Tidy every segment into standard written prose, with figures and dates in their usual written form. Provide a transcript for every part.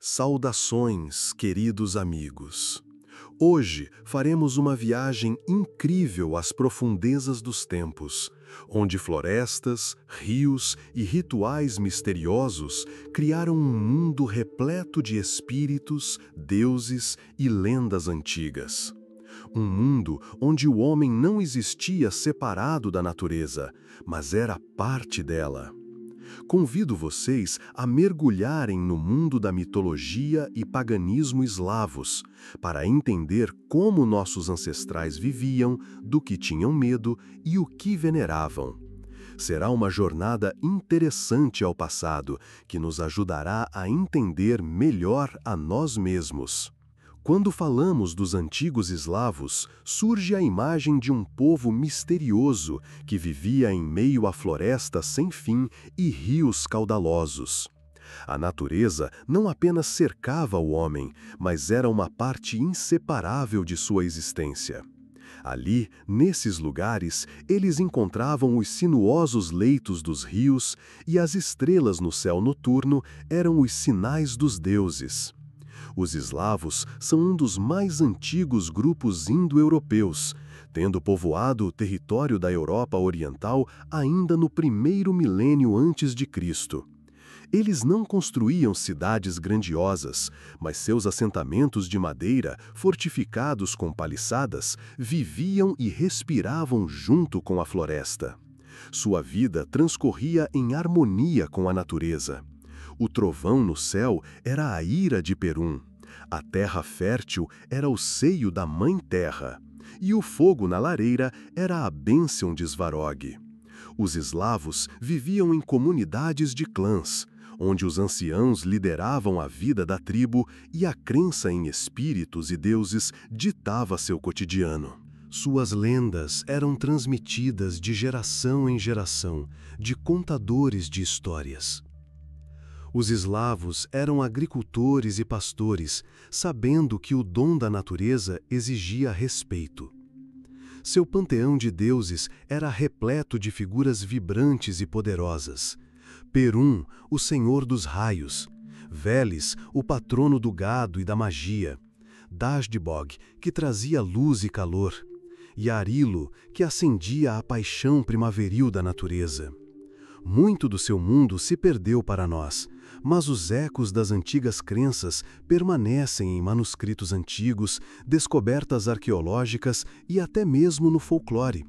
Saudações, queridos amigos! Hoje faremos uma viagem incrível às profundezas dos tempos, onde florestas, rios e rituais misteriosos criaram um mundo repleto de espíritos, deuses e lendas antigas. Um mundo onde o homem não existia separado da natureza, mas era parte dela. Convido vocês a mergulharem no mundo da mitologia e paganismo eslavos, para entender como nossos ancestrais viviam, do que tinham medo e o que veneravam. Será uma jornada interessante ao passado, que nos ajudará a entender melhor a nós mesmos. Quando falamos dos antigos eslavos, surge a imagem de um povo misterioso que vivia em meio a florestas sem fim e rios caudalosos. A natureza não apenas cercava o homem, mas era uma parte inseparável de sua existência. Ali, nesses lugares, eles encontravam os sinuosos leitos dos rios e as estrelas no céu noturno eram os sinais dos deuses. Os eslavos são um dos mais antigos grupos indo-europeus, tendo povoado o território da Europa Oriental ainda no primeiro milênio antes de Cristo. Eles não construíam cidades grandiosas, mas seus assentamentos de madeira, fortificados com paliçadas, viviam e respiravam junto com a floresta. Sua vida transcorria em harmonia com a natureza. O trovão no céu era a ira de Perun, a terra fértil era o seio da Mãe Terra, e o fogo na lareira era a bênção de Svarog. Os eslavos viviam em comunidades de clãs, onde os anciãos lideravam a vida da tribo e a crença em espíritos e deuses ditava seu cotidiano. Suas lendas eram transmitidas de geração em geração, de contadores de histórias. Os eslavos eram agricultores e pastores, sabendo que o dom da natureza exigia respeito. Seu panteão de deuses era repleto de figuras vibrantes e poderosas. Perun, o senhor dos raios; Veles, o patrono do gado e da magia; Dasdibog, que trazia luz e calor; e Arilo, que acendia a paixão primaveril da natureza. Muito do seu mundo se perdeu para nós, mas os ecos das antigas crenças permanecem em manuscritos antigos, descobertas arqueológicas e até mesmo no folclore.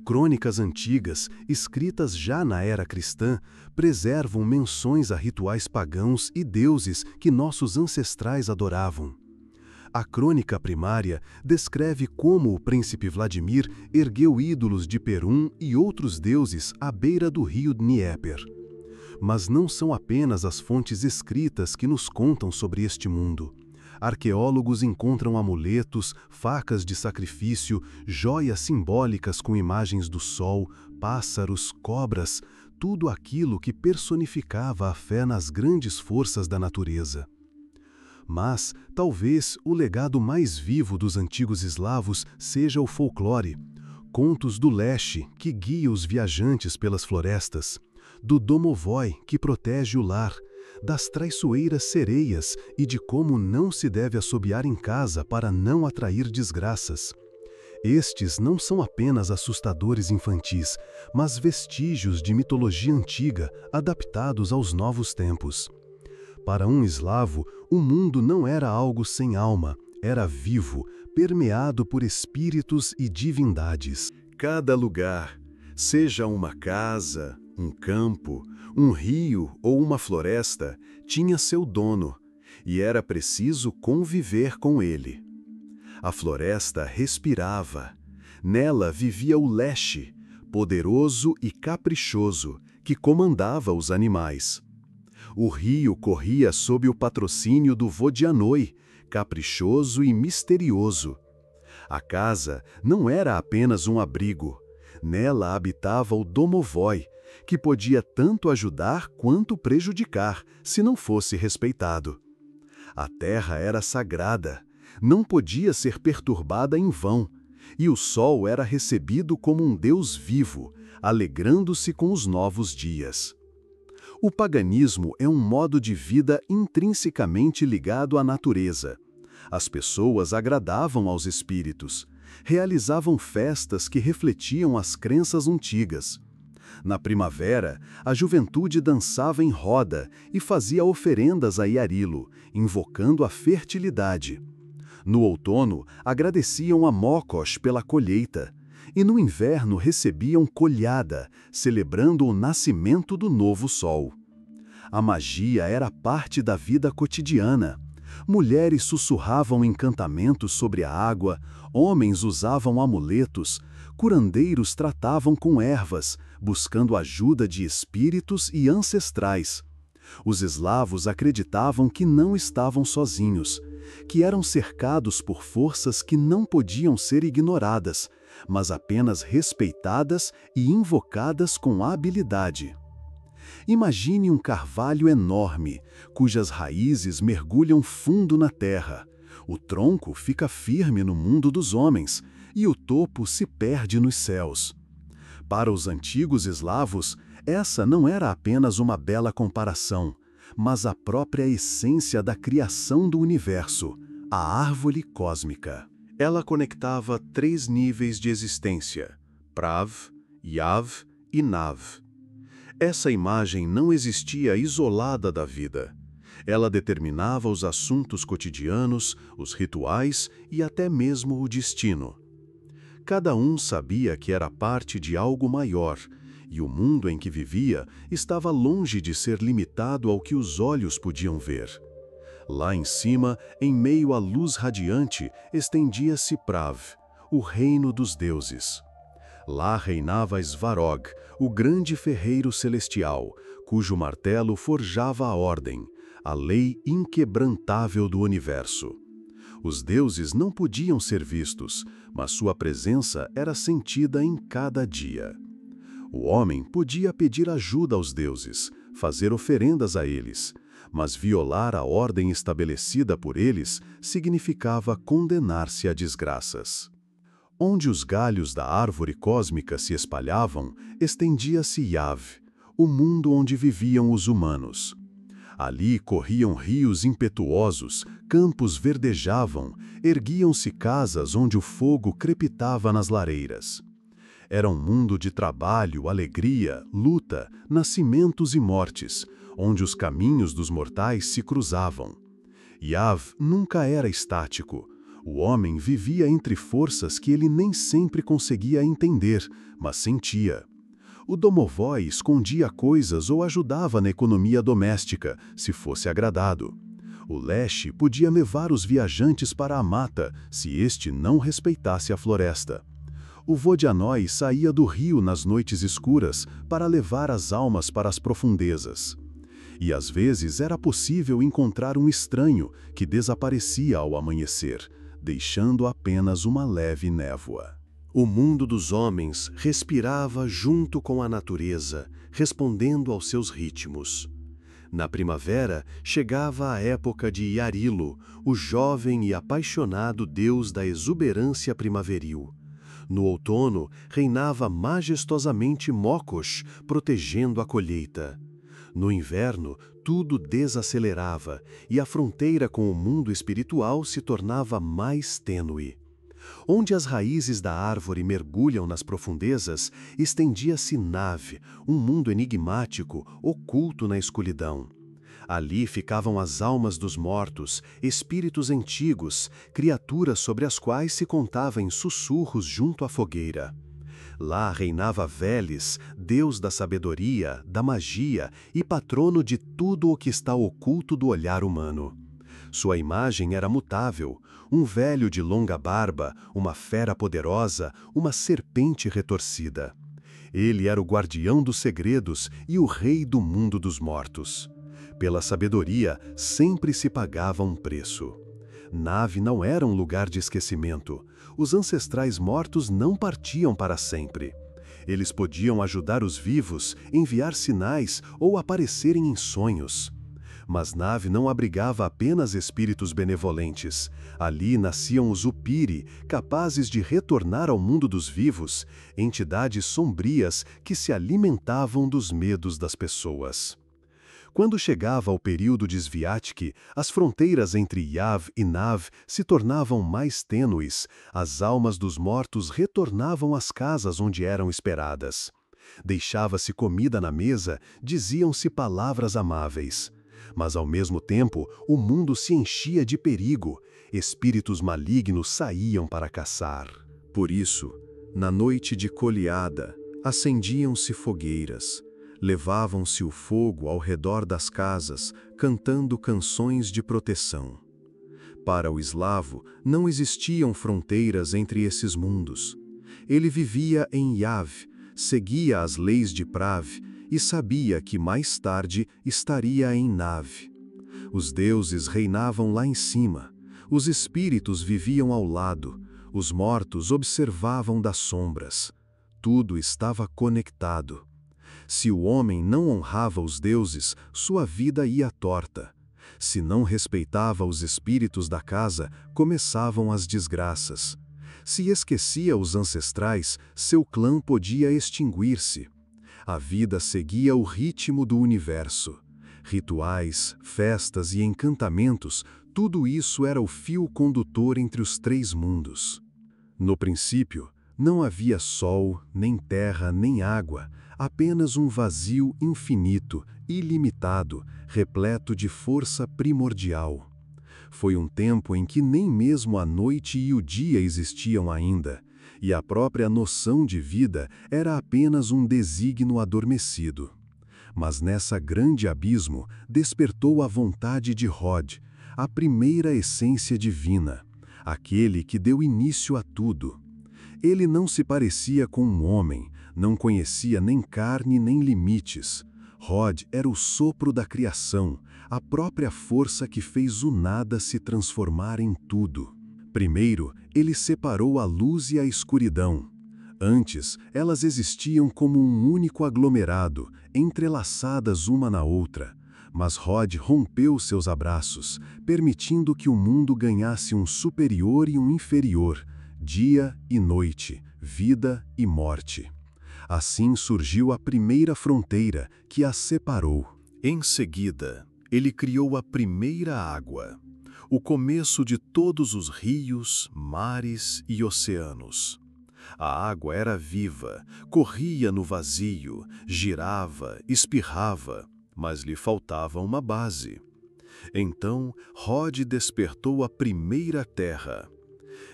Crônicas antigas, escritas já na era cristã, preservam menções a rituais pagãos e deuses que nossos ancestrais adoravam. A crônica primária descreve como o príncipe Vladimir ergueu ídolos de Perun e outros deuses à beira do rio Dnieper. Mas não são apenas as fontes escritas que nos contam sobre este mundo. Arqueólogos encontram amuletos, facas de sacrifício, joias simbólicas com imagens do sol, pássaros, cobras, tudo aquilo que personificava a fé nas grandes forças da natureza. Mas, talvez, o legado mais vivo dos antigos eslavos seja o folclore. Contos do leste, que guia os viajantes pelas florestas; do domovoi, que protege o lar; das traiçoeiras sereias e de como não se deve assobiar em casa para não atrair desgraças. Estes não são apenas assustadores infantis, mas vestígios de mitologia antiga, adaptados aos novos tempos. Para um eslavo, o mundo não era algo sem alma, era vivo, permeado por espíritos e divindades. Cada lugar, seja uma casa, um campo, um rio ou uma floresta, tinha seu dono, e era preciso conviver com ele. A floresta respirava. Nela vivia o Leshy, poderoso e caprichoso, que comandava os animais. O rio corria sob o patrocínio do Vodianoi, caprichoso e misterioso. A casa não era apenas um abrigo. Nela habitava o domovoi, que podia tanto ajudar quanto prejudicar, se não fosse respeitado. A terra era sagrada, não podia ser perturbada em vão, e o sol era recebido como um deus vivo, alegrando-se com os novos dias. O paganismo é um modo de vida intrinsecamente ligado à natureza. As pessoas agradavam aos espíritos, realizavam festas que refletiam as crenças antigas. Na primavera, a juventude dançava em roda e fazia oferendas a Yarilo, invocando a fertilidade. No outono, agradeciam a Mokosh pela colheita, e no inverno recebiam colhada, celebrando o nascimento do novo sol. A magia era parte da vida cotidiana. Mulheres sussurravam encantamentos sobre a água, homens usavam amuletos, curandeiros tratavam com ervas, buscando ajuda de espíritos e ancestrais. Os eslavos acreditavam que não estavam sozinhos, que eram cercados por forças que não podiam ser ignoradas, mas apenas respeitadas e invocadas com habilidade. Imagine um carvalho enorme, cujas raízes mergulham fundo na terra. O tronco fica firme no mundo dos homens e o topo se perde nos céus. Para os antigos eslavos, essa não era apenas uma bela comparação, mas a própria essência da criação do universo, a árvore cósmica. Ela conectava 3 níveis de existência: Prav, Yav e Nav. Essa imagem não existia isolada da vida. Ela determinava os assuntos cotidianos, os rituais e até mesmo o destino. Cada um sabia que era parte de algo maior, e o mundo em que vivia estava longe de ser limitado ao que os olhos podiam ver. Lá em cima, em meio à luz radiante, estendia-se Prav, o reino dos deuses. Lá reinava Svarog, o grande ferreiro celestial, cujo martelo forjava a ordem, a lei inquebrantável do universo. Os deuses não podiam ser vistos, mas sua presença era sentida em cada dia. O homem podia pedir ajuda aos deuses, fazer oferendas a eles, mas violar a ordem estabelecida por eles significava condenar-se a desgraças. Onde os galhos da árvore cósmica se espalhavam, estendia-se Yav, o mundo onde viviam os humanos. Ali corriam rios impetuosos, campos verdejavam, erguiam-se casas onde o fogo crepitava nas lareiras. Era um mundo de trabalho, alegria, luta, nascimentos e mortes, onde os caminhos dos mortais se cruzavam. Yav nunca era estático. O homem vivia entre forças que ele nem sempre conseguia entender, mas sentia. O domovoi escondia coisas ou ajudava na economia doméstica, se fosse agradado. O Leshe podia levar os viajantes para a mata, se este não respeitasse a floresta. O Vodianoi saía do rio nas noites escuras para levar as almas para as profundezas. E às vezes era possível encontrar um estranho que desaparecia ao amanhecer, deixando apenas uma leve névoa. O mundo dos homens respirava junto com a natureza, respondendo aos seus ritmos. Na primavera, chegava a época de Yarilo, o jovem e apaixonado deus da exuberância primaveril. No outono, reinava majestosamente Mokosh, protegendo a colheita. No inverno, tudo desacelerava e a fronteira com o mundo espiritual se tornava mais tênue. Onde as raízes da árvore mergulham nas profundezas, estendia-se Nav, um mundo enigmático, oculto na escuridão. Ali ficavam as almas dos mortos, espíritos antigos, criaturas sobre as quais se contava em sussurros junto à fogueira. Lá reinava Veles, deus da sabedoria, da magia e patrono de tudo o que está oculto do olhar humano. Sua imagem era mutável, um velho de longa barba, uma fera poderosa, uma serpente retorcida. Ele era o guardião dos segredos e o rei do mundo dos mortos. Pela sabedoria, sempre se pagava um preço. Nave não era um lugar de esquecimento. Os ancestrais mortos não partiam para sempre. Eles podiam ajudar os vivos, enviar sinais ou aparecerem em sonhos. Mas Nave não abrigava apenas espíritos benevolentes. Ali nasciam os Upiri, capazes de retornar ao mundo dos vivos, entidades sombrias que se alimentavam dos medos das pessoas. Quando chegava o período de Sviatkii, as fronteiras entre Yav e Nav se tornavam mais tênues, as almas dos mortos retornavam às casas onde eram esperadas. Deixava-se comida na mesa, diziam-se palavras amáveis. Mas ao mesmo tempo, o mundo se enchia de perigo, espíritos malignos saíam para caçar. Por isso, na noite de coleada, acendiam-se fogueiras. Levavam-se o fogo ao redor das casas, cantando canções de proteção. Para o eslavo, não existiam fronteiras entre esses mundos. Ele vivia em Yav, seguia as leis de Prav e sabia que mais tarde estaria em Nav. Os deuses reinavam lá em cima, os espíritos viviam ao lado, os mortos observavam das sombras. Tudo estava conectado. Se o homem não honrava os deuses, sua vida ia torta. Se não respeitava os espíritos da casa, começavam as desgraças. Se esquecia os ancestrais, seu clã podia extinguir-se. A vida seguia o ritmo do universo. Rituais, festas e encantamentos, tudo isso era o fio condutor entre os três mundos. No princípio, não havia sol, nem terra, nem água, apenas um vazio infinito, ilimitado, repleto de força primordial. Foi um tempo em que nem mesmo a noite e o dia existiam ainda, e a própria noção de vida era apenas um desígnio adormecido. Mas nessa grande abismo despertou a vontade de Hod, a primeira essência divina, aquele que deu início a tudo. Ele não se parecia com um homem, não conhecia nem carne nem limites. Hod era o sopro da criação, a própria força que fez o nada se transformar em tudo. Primeiro, ele separou a luz e a escuridão. Antes, elas existiam como um único aglomerado, entrelaçadas uma na outra. Mas Hod rompeu seus abraços, permitindo que o mundo ganhasse um superior e um inferior, dia e noite, vida e morte. Assim surgiu a primeira fronteira, que a separou. Em seguida, ele criou a primeira água, o começo de todos os rios, mares e oceanos. A água era viva, corria no vazio, girava, espirrava, mas lhe faltava uma base. Então, Hod despertou a primeira terra.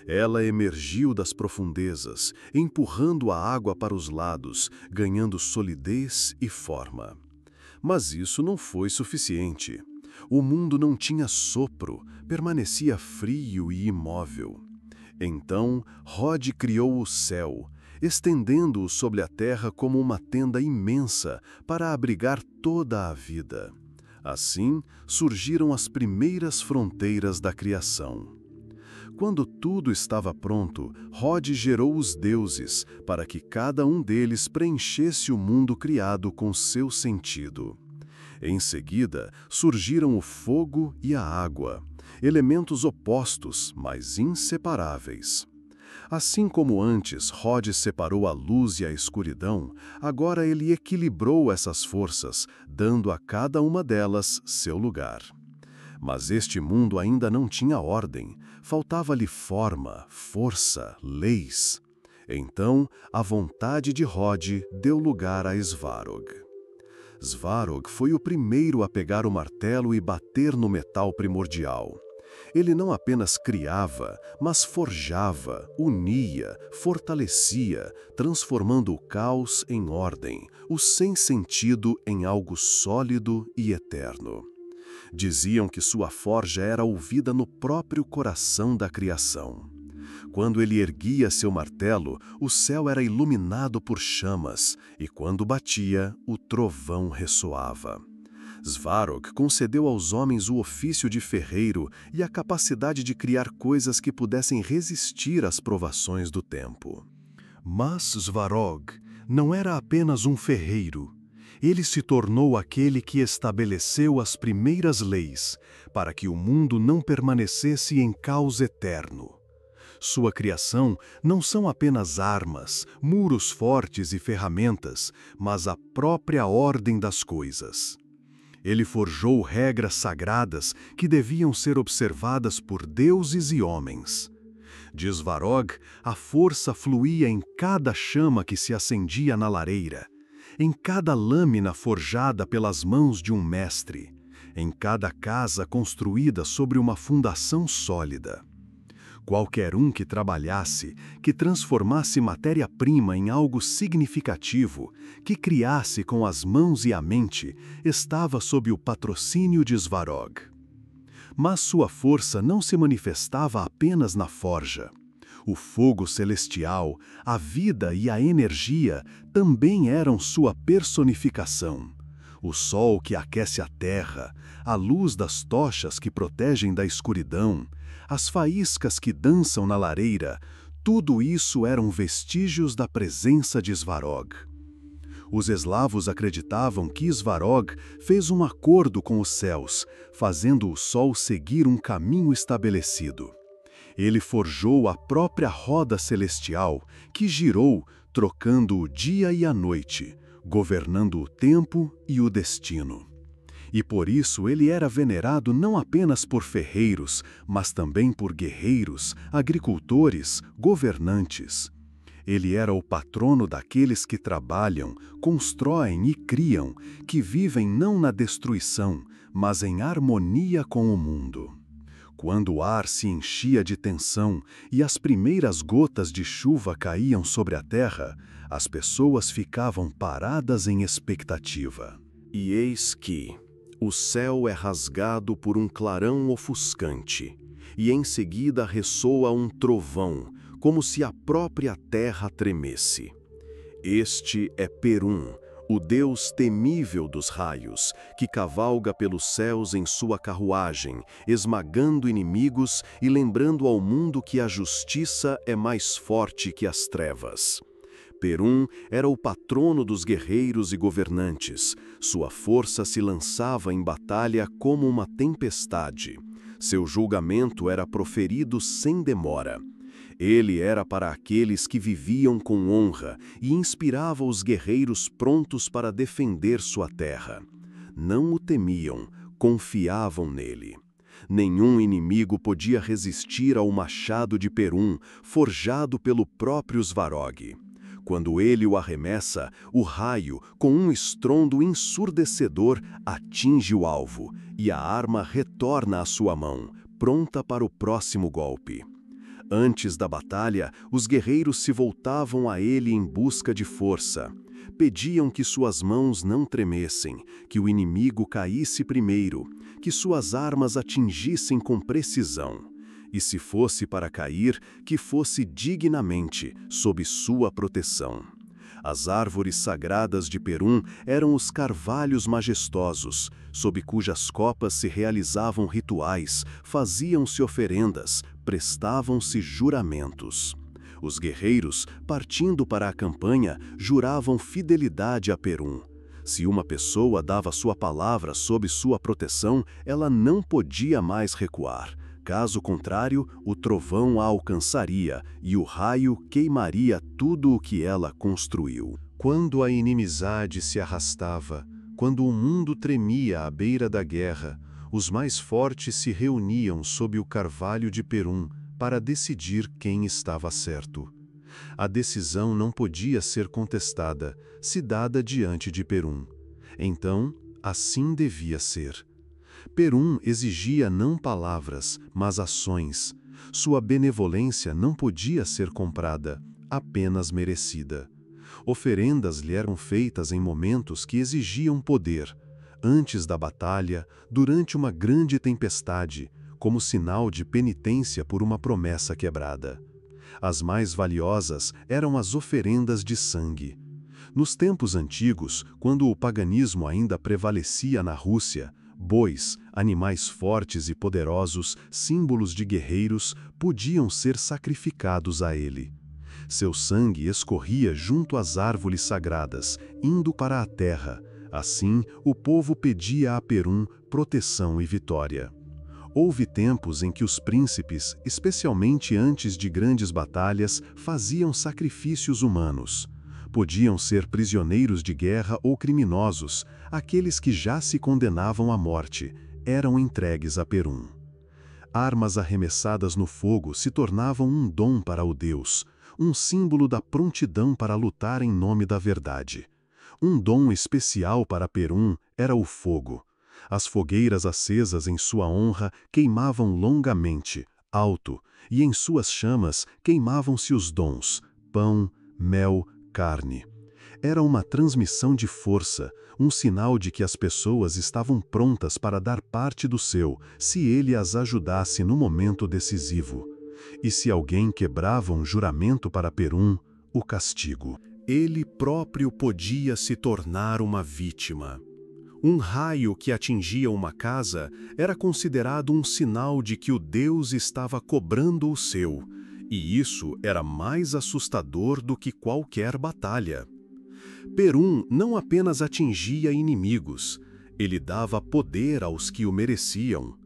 Ela emergiu das profundezas, empurrando a água para os lados, ganhando solidez e forma. Mas isso não foi suficiente. O mundo não tinha sopro, permanecia frio e imóvel. Então, Hod criou o céu, estendendo-o sobre a terra como uma tenda imensa para abrigar toda a vida. Assim, surgiram as primeiras fronteiras da criação. Quando tudo estava pronto, Hod gerou os deuses, para que cada um deles preenchesse o mundo criado com seu sentido. Em seguida, surgiram o fogo e a água, elementos opostos, mas inseparáveis. Assim como antes Hod separou a luz e a escuridão, agora ele equilibrou essas forças, dando a cada uma delas seu lugar. Mas este mundo ainda não tinha ordem, faltava-lhe forma, força, leis. Então, a vontade de Hod deu lugar a Svarog. Svarog foi o primeiro a pegar o martelo e bater no metal primordial. Ele não apenas criava, mas forjava, unia, fortalecia, transformando o caos em ordem, o sem-sentido em algo sólido e eterno. Diziam que sua forja era ouvida no próprio coração da criação. Quando ele erguia seu martelo, o céu era iluminado por chamas, e quando batia, o trovão ressoava. Svarog concedeu aos homens o ofício de ferreiro e a capacidade de criar coisas que pudessem resistir às provações do tempo. Mas Svarog não era apenas um ferreiro. Ele se tornou aquele que estabeleceu as primeiras leis, para que o mundo não permanecesse em caos eterno. Sua criação não são apenas armas, muros fortes e ferramentas, mas a própria ordem das coisas. Ele forjou regras sagradas que deviam ser observadas por deuses e homens. De Svarog, a força fluía em cada chama que se acendia na lareira, em cada lâmina forjada pelas mãos de um mestre, em cada casa construída sobre uma fundação sólida. Qualquer um que trabalhasse, que transformasse matéria-prima em algo significativo, que criasse com as mãos e a mente, estava sob o patrocínio de Svarog. Mas sua força não se manifestava apenas na forja. O fogo celestial, a vida e a energia também eram sua personificação. O sol que aquece a terra, a luz das tochas que protegem da escuridão, as faíscas que dançam na lareira, tudo isso eram vestígios da presença de Svarog. Os eslavos acreditavam que Svarog fez um acordo com os céus, fazendo o sol seguir um caminho estabelecido. Ele forjou a própria roda celestial, que girou, trocando o dia e a noite, governando o tempo e o destino. E por isso ele era venerado não apenas por ferreiros, mas também por guerreiros, agricultores, governantes. Ele era o patrono daqueles que trabalham, constroem e criam, que vivem não na destruição, mas em harmonia com o mundo. Quando o ar se enchia de tensão e as primeiras gotas de chuva caíam sobre a terra, as pessoas ficavam paradas em expectativa. E eis que o céu é rasgado por um clarão ofuscante, e em seguida ressoa um trovão, como se a própria terra tremesse. Este é Perun, o deus temível dos raios, que cavalga pelos céus em sua carruagem, esmagando inimigos e lembrando ao mundo que a justiça é mais forte que as trevas. Perun era o patrono dos guerreiros e governantes. Sua força se lançava em batalha como uma tempestade. Seu julgamento era proferido sem demora. Ele era para aqueles que viviam com honra e inspirava os guerreiros prontos para defender sua terra. Não o temiam, confiavam nele. Nenhum inimigo podia resistir ao machado de Perun, forjado pelo próprio Svarog. Quando ele o arremessa, o raio, com um estrondo ensurdecedor, atinge o alvo, e a arma retorna à sua mão, pronta para o próximo golpe. Antes da batalha, os guerreiros se voltavam a ele em busca de força. Pediam que suas mãos não tremessem, que o inimigo caísse primeiro, que suas armas atingissem com precisão. E se fosse para cair, que fosse dignamente, sob sua proteção. As árvores sagradas de Perun eram os carvalhos majestosos, sob cujas copas se realizavam rituais, faziam-se oferendas, prestavam-se juramentos. Os guerreiros, partindo para a campanha, juravam fidelidade a Perun. Se uma pessoa dava sua palavra sob sua proteção, ela não podia mais recuar. Caso contrário, o trovão a alcançaria e o raio queimaria tudo o que ela construiu. Quando a inimizade se arrastava, quando o mundo tremia à beira da guerra, os mais fortes se reuniam sob o carvalho de Perun para decidir quem estava certo. A decisão não podia ser contestada, se dada diante de Perun. Então, assim devia ser. Perun exigia não palavras, mas ações. Sua benevolência não podia ser comprada, apenas merecida. Oferendas lhe eram feitas em momentos que exigiam poder, antes da batalha, durante uma grande tempestade, como sinal de penitência por uma promessa quebrada. As mais valiosas eram as oferendas de sangue. Nos tempos antigos, quando o paganismo ainda prevalecia na Rússia, bois, animais fortes e poderosos, símbolos de guerreiros, podiam ser sacrificados a ele. Seu sangue escorria junto às árvores sagradas, indo para a terra. Assim, o povo pedia a Perun proteção e vitória. Houve tempos em que os príncipes, especialmente antes de grandes batalhas, faziam sacrifícios humanos. Podiam ser prisioneiros de guerra ou criminosos, aqueles que já se condenavam à morte, eram entregues a Perun. Armas arremessadas no fogo se tornavam um dom para o deus, um símbolo da prontidão para lutar em nome da verdade. Um dom especial para Perun era o fogo. As fogueiras acesas em sua honra queimavam longamente, alto, e em suas chamas queimavam-se os dons, pão, mel, carne. Era uma transmissão de força, um sinal de que as pessoas estavam prontas para dar parte do seu, se ele as ajudasse no momento decisivo. E se alguém quebrava um juramento para Perun, o castigo. Ele próprio podia se tornar uma vítima. Um raio que atingia uma casa era considerado um sinal de que o deus estava cobrando o seu, e isso era mais assustador do que qualquer batalha. Perun não apenas atingia inimigos, ele dava poder aos que o mereciam.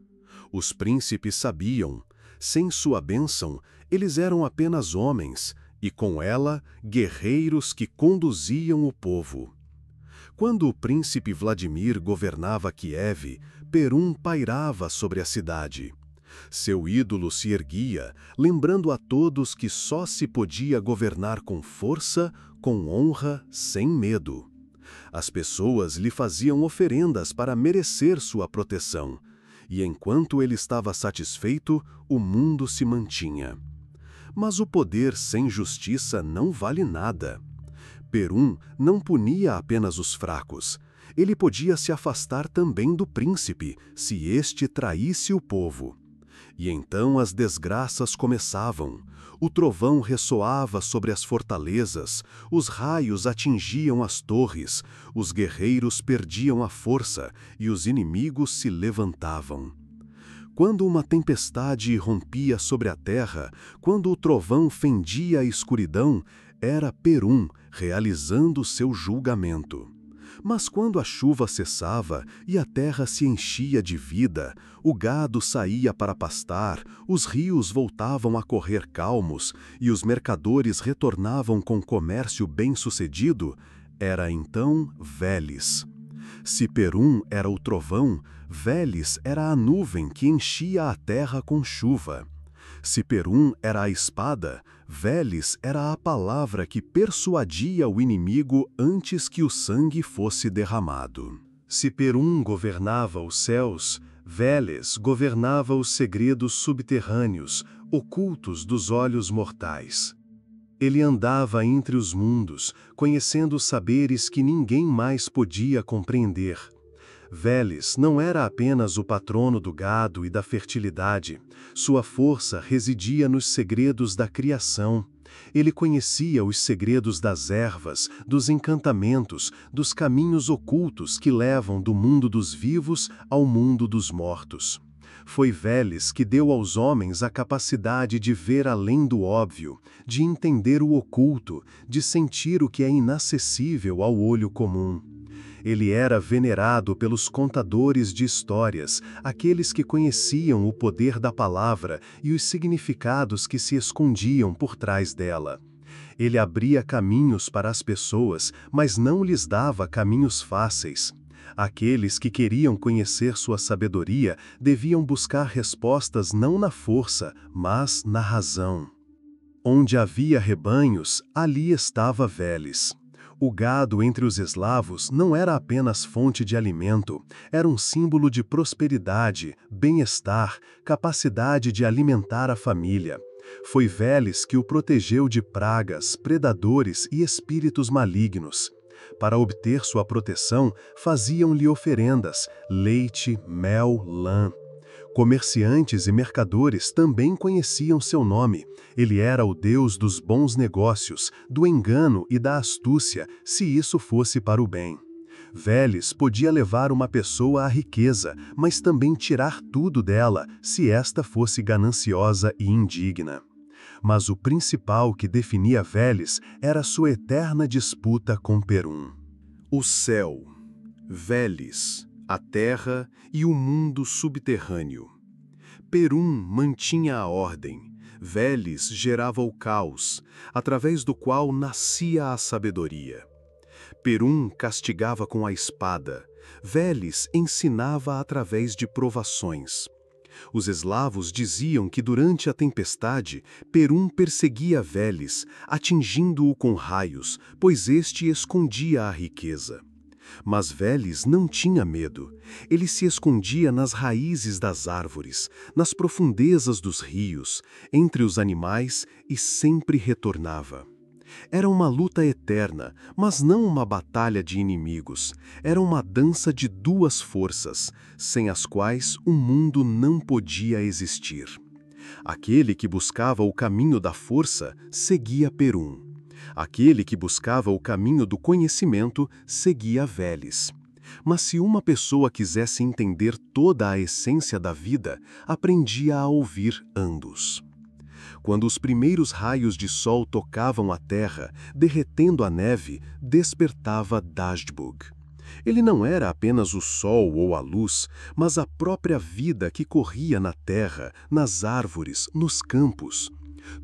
Os príncipes sabiam, sem sua bênção, eles eram apenas homens, e com ela, guerreiros que conduziam o povo. Quando o príncipe Vladimir governava Kiev, Perun pairava sobre a cidade. Seu ídolo se erguia, lembrando a todos que só se podia governar com força, com honra, sem medo. As pessoas lhe faziam oferendas para merecer sua proteção, e enquanto ele estava satisfeito, o mundo se mantinha. Mas o poder sem justiça não vale nada. Perun não punia apenas os fracos. Ele podia se afastar também do príncipe, se este traísse o povo. E então as desgraças começavam. O trovão ressoava sobre as fortalezas, os raios atingiam as torres, os guerreiros perdiam a força e os inimigos se levantavam. Quando uma tempestade irrompia sobre a terra, quando o trovão fendia a escuridão, era Perun realizando seu julgamento. Mas quando a chuva cessava e a terra se enchia de vida, o gado saía para pastar, os rios voltavam a correr calmos e os mercadores retornavam com comércio bem-sucedido, era então Veles. Se Perun era o trovão, Veles era a nuvem que enchia a terra com chuva. Se Perun era a espada, Veles era a palavra que persuadia o inimigo antes que o sangue fosse derramado. Se Perun governava os céus, Veles governava os segredos subterrâneos, ocultos dos olhos mortais. Ele andava entre os mundos, conhecendo saberes que ninguém mais podia compreender. Veles não era apenas o patrono do gado e da fertilidade. Sua força residia nos segredos da criação. Ele conhecia os segredos das ervas, dos encantamentos, dos caminhos ocultos que levam do mundo dos vivos ao mundo dos mortos. Foi Veles que deu aos homens a capacidade de ver além do óbvio, de entender o oculto, de sentir o que é inacessível ao olho comum. Ele era venerado pelos contadores de histórias, aqueles que conheciam o poder da palavra e os significados que se escondiam por trás dela. Ele abria caminhos para as pessoas, mas não lhes dava caminhos fáceis. Aqueles que queriam conhecer sua sabedoria deviam buscar respostas não na força, mas na razão. Onde havia rebanhos, ali estava Veles. O gado entre os eslavos não era apenas fonte de alimento, era um símbolo de prosperidade, bem-estar, capacidade de alimentar a família. Foi Veles que o protegeu de pragas, predadores e espíritos malignos. Para obter sua proteção, faziam-lhe oferendas, leite, mel, lã. Comerciantes e mercadores também conheciam seu nome. Ele era o deus dos bons negócios, do engano e da astúcia, se isso fosse para o bem. Veles podia levar uma pessoa à riqueza, mas também tirar tudo dela, se esta fosse gananciosa e indigna. Mas o principal que definia Veles era sua eterna disputa com Perun. O céu, Veles, a terra e o mundo subterrâneo. Perun mantinha a ordem. Veles gerava o caos, através do qual nascia a sabedoria. Perum castigava com a espada. Veles ensinava através de provações. Os eslavos diziam que durante a tempestade, Perum perseguia Veles, atingindo-o com raios, pois este escondia a riqueza. Mas Veles não tinha medo. Ele se escondia nas raízes das árvores, nas profundezas dos rios, entre os animais e sempre retornava. Era uma luta eterna, mas não uma batalha de inimigos. Era uma dança de duas forças, sem as quais o mundo não podia existir. Aquele que buscava o caminho da força seguia Perum. Aquele que buscava o caminho do conhecimento seguia Veles. Mas se uma pessoa quisesse entender toda a essência da vida, aprendia a ouvir ambos. Quando os primeiros raios de sol tocavam a terra, derretendo a neve, despertava Dazhbog. Ele não era apenas o sol ou a luz, mas a própria vida que corria na terra, nas árvores, nos campos.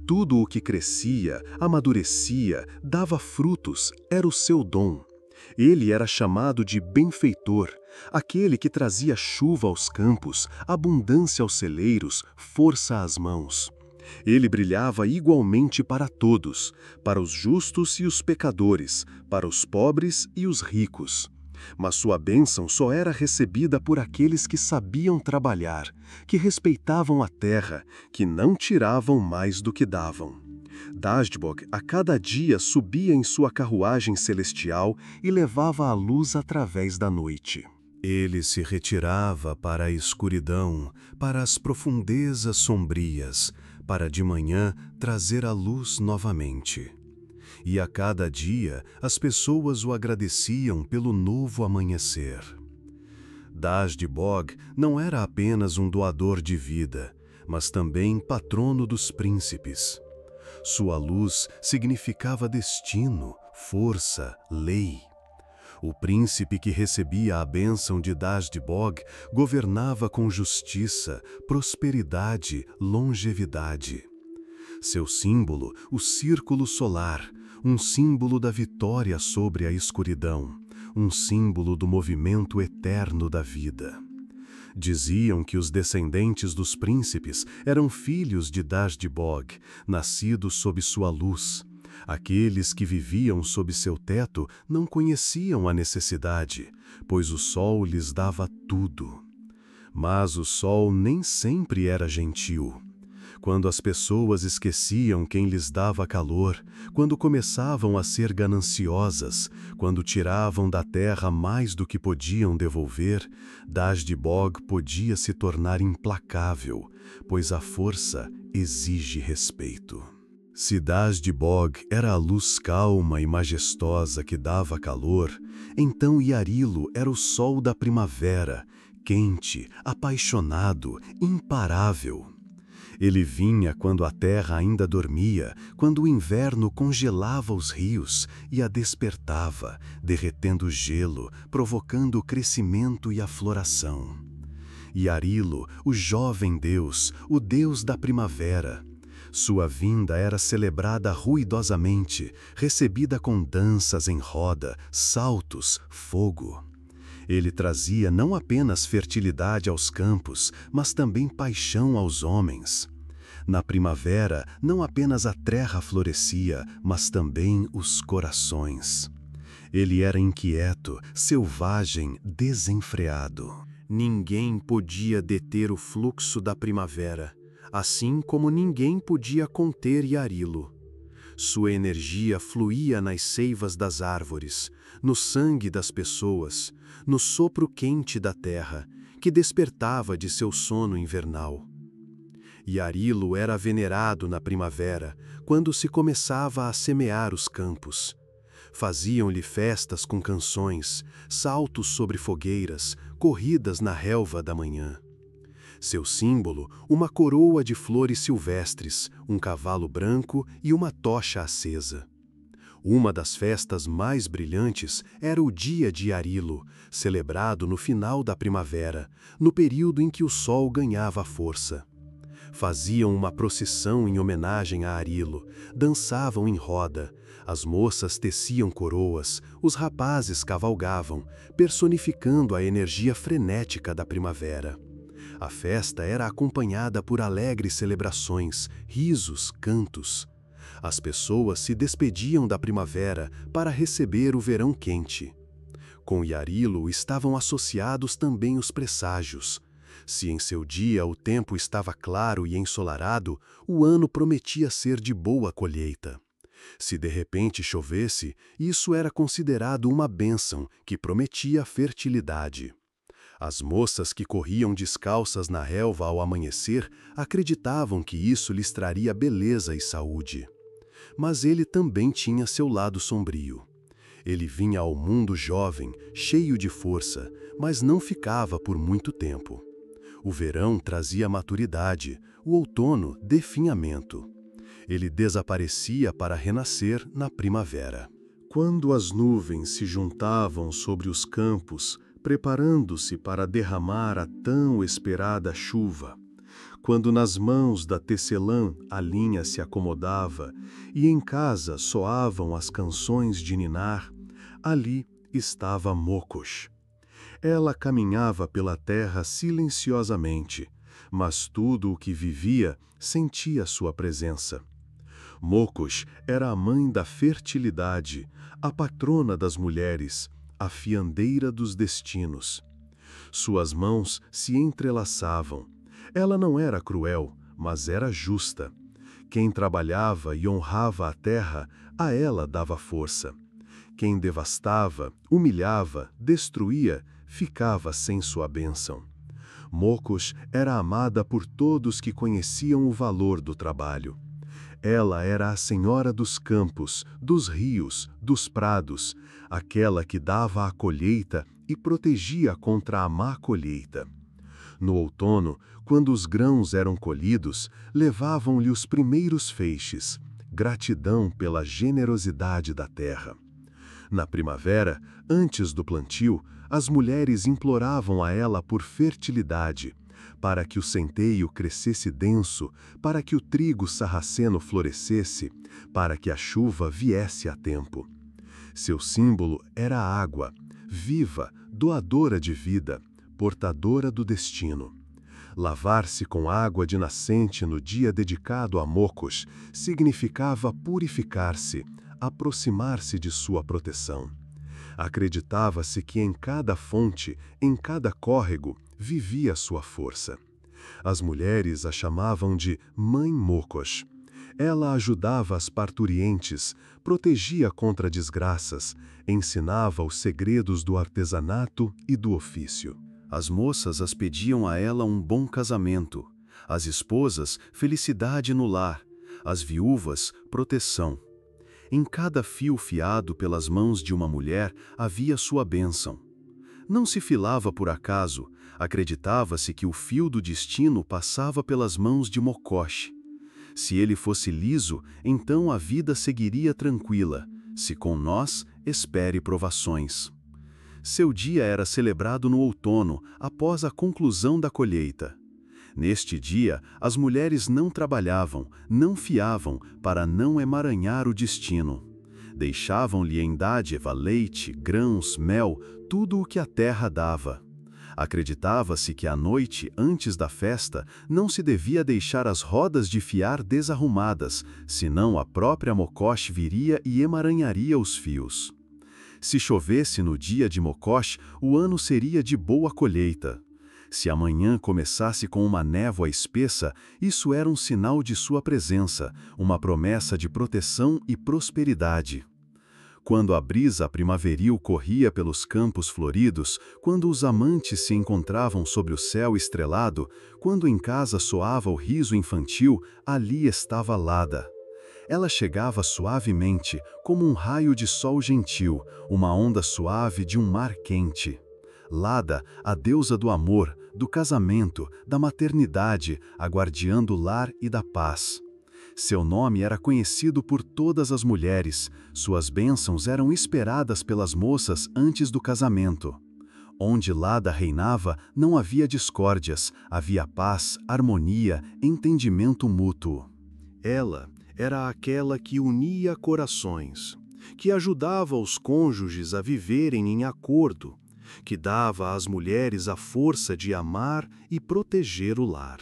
Tudo o que crescia, amadurecia, dava frutos, era o seu dom. Ele era chamado de benfeitor, aquele que trazia chuva aos campos, abundância aos celeiros, força às mãos. Ele brilhava igualmente para todos, para os justos e os pecadores, para os pobres e os ricos. Mas sua bênção só era recebida por aqueles que sabiam trabalhar, que respeitavam a terra, que não tiravam mais do que davam. Dazhbog a cada dia subia em sua carruagem celestial e levava a luz através da noite. Ele se retirava para a escuridão, para as profundezas sombrias, para de manhã trazer a luz novamente. E a cada dia as pessoas o agradeciam pelo novo amanhecer. Dazhbog não era apenas um doador de vida, mas também patrono dos príncipes. Sua luz significava destino, força, lei. O príncipe que recebia a bênção de Dazhbog governava com justiça, prosperidade, longevidade. Seu símbolo, o círculo solar, um símbolo da vitória sobre a escuridão, um símbolo do movimento eterno da vida. Diziam que os descendentes dos príncipes eram filhos de Dazhbog, nascidos sob sua luz. Aqueles que viviam sob seu teto não conheciam a necessidade, pois o sol lhes dava tudo. Mas o sol nem sempre era gentil. Quando as pessoas esqueciam quem lhes dava calor, quando começavam a ser gananciosas, quando tiravam da terra mais do que podiam devolver, Dazhbog podia se tornar implacável, pois a força exige respeito. Se Dazhbog era a luz calma e majestosa que dava calor, então Yarilo era o sol da primavera, quente, apaixonado, imparável. Ele vinha quando a terra ainda dormia, quando o inverno congelava os rios e a despertava, derretendo o gelo, provocando o crescimento e a floração. Yarilo, o jovem Deus, o Deus da primavera. Sua vinda era celebrada ruidosamente, recebida com danças em roda, saltos, fogo. Ele trazia não apenas fertilidade aos campos, mas também paixão aos homens. Na primavera, não apenas a terra florescia, mas também os corações. Ele era inquieto, selvagem, desenfreado. Ninguém podia deter o fluxo da primavera, assim como ninguém podia conter Yarilo. Sua energia fluía nas seivas das árvores, no sangue das pessoas, no sopro quente da terra, que despertava de seu sono invernal. Yarilo era venerado na primavera, quando se começava a semear os campos. Faziam-lhe festas com canções, saltos sobre fogueiras, corridas na relva da manhã. Seu símbolo, uma coroa de flores silvestres, um cavalo branco e uma tocha acesa. Uma das festas mais brilhantes era o Dia de Yarilo, celebrado no final da primavera, no período em que o sol ganhava força. Faziam uma procissão em homenagem a Arilo, dançavam em roda, as moças teciam coroas, os rapazes cavalgavam, personificando a energia frenética da primavera. A festa era acompanhada por alegres celebrações, risos, cantos. As pessoas se despediam da primavera para receber o verão quente. Com Yarilo estavam associados também os presságios. Se em seu dia o tempo estava claro e ensolarado, o ano prometia ser de boa colheita. Se de repente chovesse, isso era considerado uma bênção que prometia fertilidade. As moças que corriam descalças na relva ao amanhecer acreditavam que isso lhes traria beleza e saúde. Mas ele também tinha seu lado sombrio. Ele vinha ao mundo jovem, cheio de força, mas não ficava por muito tempo. O verão trazia maturidade, o outono, definhamento. Ele desaparecia para renascer na primavera. Quando as nuvens se juntavam sobre os campos, preparando-se para derramar a tão esperada chuva, quando nas mãos da tecelã a linha se acomodava e em casa soavam as canções de ninar, ali estava Mokos. Ela caminhava pela terra silenciosamente, mas tudo o que vivia sentia sua presença. Mokos era a mãe da fertilidade, a patrona das mulheres, a fiandeira dos destinos. Suas mãos se entrelaçavam. Ela não era cruel, mas era justa. Quem trabalhava e honrava a terra, a ela dava força. Quem devastava, humilhava, destruía, ficava sem sua bênção. Mokos era amada por todos que conheciam o valor do trabalho. Ela era a senhora dos campos, dos rios, dos prados, aquela que dava a colheita e protegia contra a má colheita. No outono, quando os grãos eram colhidos, levavam-lhe os primeiros feixes, gratidão pela generosidade da terra. Na primavera, antes do plantio, as mulheres imploravam a ela por fertilidade, para que o centeio crescesse denso, para que o trigo sarraceno florescesse, para que a chuva viesse a tempo. Seu símbolo era a água, viva, doadora de vida, portadora do destino. Lavar-se com água de nascente no dia dedicado a Mokos significava purificar-se, aproximar-se de sua proteção. Acreditava-se que em cada fonte, em cada córrego, vivia sua força. As mulheres a chamavam de Mãe Mokos. Ela ajudava as parturientes, protegia contra desgraças, ensinava os segredos do artesanato e do ofício. As moças as pediam a ela um bom casamento, as esposas, felicidade no lar, as viúvas, proteção. Em cada fio fiado pelas mãos de uma mulher havia sua bênção. Não se filava por acaso, acreditava-se que o fio do destino passava pelas mãos de Mokosh. Se ele fosse liso, então a vida seguiria tranquila, se com nós, espere provações. Seu dia era celebrado no outono, após a conclusão da colheita. Neste dia, as mulheres não trabalhavam, não fiavam, para não emaranhar o destino. Deixavam-lhe em dádiva leite, grãos, mel, tudo o que a terra dava. Acreditava-se que à noite, antes da festa, não se devia deixar as rodas de fiar desarrumadas, senão a própria Mokosh viria e emaranharia os fios. Se chovesse no dia de Mokosh, o ano seria de boa colheita. Se amanhã começasse com uma névoa espessa, isso era um sinal de sua presença, uma promessa de proteção e prosperidade. Quando a brisa primaveril corria pelos campos floridos, quando os amantes se encontravam sob o céu estrelado, quando em casa soava o riso infantil, ali estava Lada. Ela chegava suavemente, como um raio de sol gentil, uma onda suave de um mar quente. Lada, a deusa do amor, do casamento, da maternidade, a guardiã do lar e da paz. Seu nome era conhecido por todas as mulheres, suas bênçãos eram esperadas pelas moças antes do casamento. Onde Lada reinava, não havia discórdias, havia paz, harmonia, entendimento mútuo. Ela era aquela que unia corações, que ajudava os cônjuges a viverem em acordo, que dava às mulheres a força de amar e proteger o lar.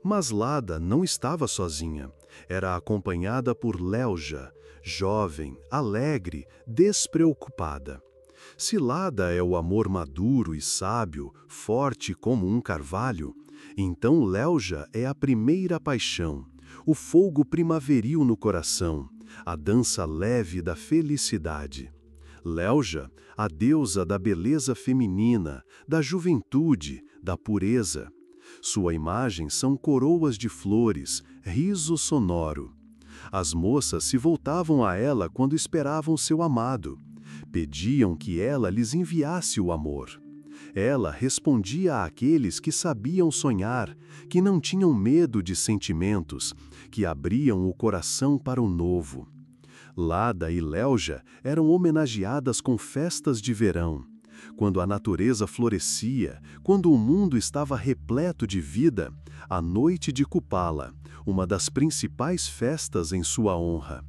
Mas Lada não estava sozinha. Era acompanhada por Lelja, jovem, alegre, despreocupada. Se Lada é o amor maduro e sábio, forte como um carvalho, então Lelja é a primeira paixão, o fogo primaveril no coração, a dança leve da felicidade. Lelja, a deusa da beleza feminina, da juventude, da pureza. Sua imagem são coroas de flores, riso sonoro. As moças se voltavam a ela quando esperavam seu amado. Pediam que ela lhes enviasse o amor. Ela respondia àqueles que sabiam sonhar, que não tinham medo de sentimentos, que abriam o coração para o novo. Lada e Lelja eram homenageadas com festas de verão. Quando a natureza florescia, quando o mundo estava repleto de vida, a noite de Kupala, uma das principais festas em sua honra.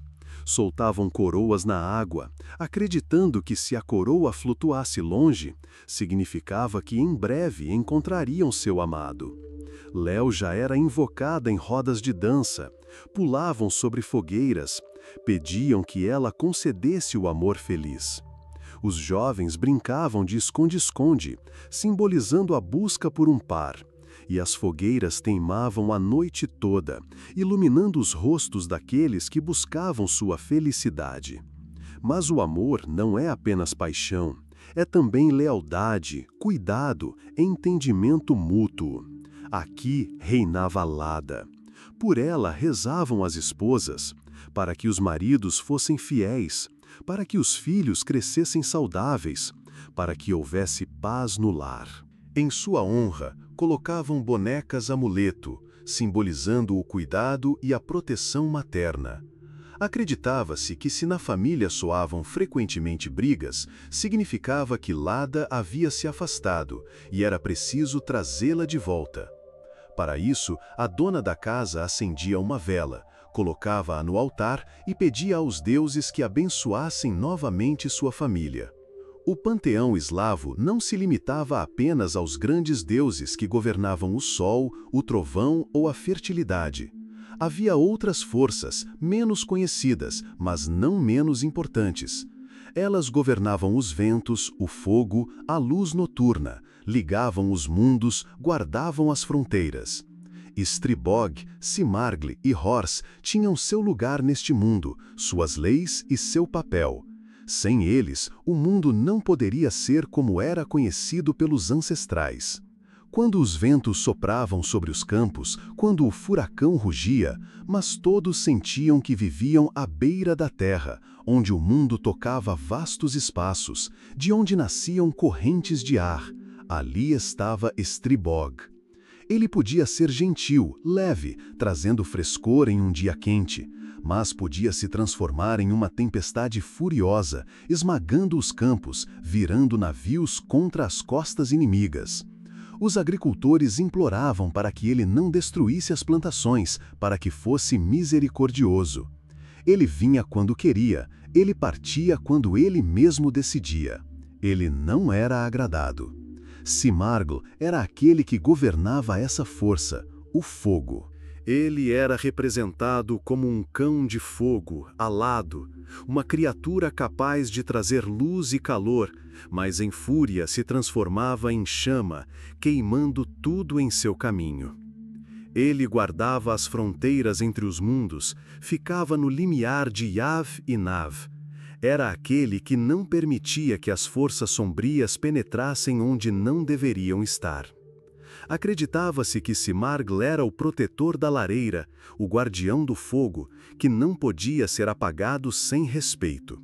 Soltavam coroas na água, acreditando que se a coroa flutuasse longe, significava que em breve encontrariam seu amado. Lelja era invocada em rodas de dança, pulavam sobre fogueiras, pediam que ela concedesse o amor feliz. Os jovens brincavam de esconde-esconde, simbolizando a busca por um par, e as fogueiras teimavam a noite toda, iluminando os rostos daqueles que buscavam sua felicidade. Mas o amor não é apenas paixão, é também lealdade, cuidado, entendimento mútuo. Aqui reinava Lada. Por ela rezavam as esposas, para que os maridos fossem fiéis, para que os filhos crescessem saudáveis, para que houvesse paz no lar. Em sua honra, colocavam bonecas amuleto, simbolizando o cuidado e a proteção materna. Acreditava-se que se na família soavam frequentemente brigas, significava que Lada havia se afastado e era preciso trazê-la de volta. Para isso, a dona da casa acendia uma vela, colocava-a no altar e pedia aos deuses que abençoassem novamente sua família. O panteão eslavo não se limitava apenas aos grandes deuses que governavam o sol, o trovão ou a fertilidade. Havia outras forças, menos conhecidas, mas não menos importantes. Elas governavam os ventos, o fogo, a luz noturna, ligavam os mundos, guardavam as fronteiras. Stribog, Simargl e Hors tinham seu lugar neste mundo, suas leis e seu papel. Sem eles, o mundo não poderia ser como era conhecido pelos ancestrais. Quando os ventos sopravam sobre os campos, quando o furacão rugia, mas todos sentiam que viviam à beira da terra, onde o mundo tocava vastos espaços, de onde nasciam correntes de ar. Ali estava Stribog. Ele podia ser gentil, leve, trazendo frescor em um dia quente, mas podia se transformar em uma tempestade furiosa, esmagando os campos, virando navios contra as costas inimigas. Os agricultores imploravam para que ele não destruísse as plantações, para que fosse misericordioso. Ele vinha quando queria, ele partia quando ele mesmo decidia. Ele não era agradado. Simargl era aquele que governava essa força, o fogo. Ele era representado como um cão de fogo, alado, uma criatura capaz de trazer luz e calor, mas em fúria se transformava em chama, queimando tudo em seu caminho. Ele guardava as fronteiras entre os mundos, ficava no limiar de Yav e Nav. Era aquele que não permitia que as forças sombrias penetrassem onde não deveriam estar. Acreditava-se que Simargl era o protetor da lareira, o guardião do fogo, que não podia ser apagado sem respeito.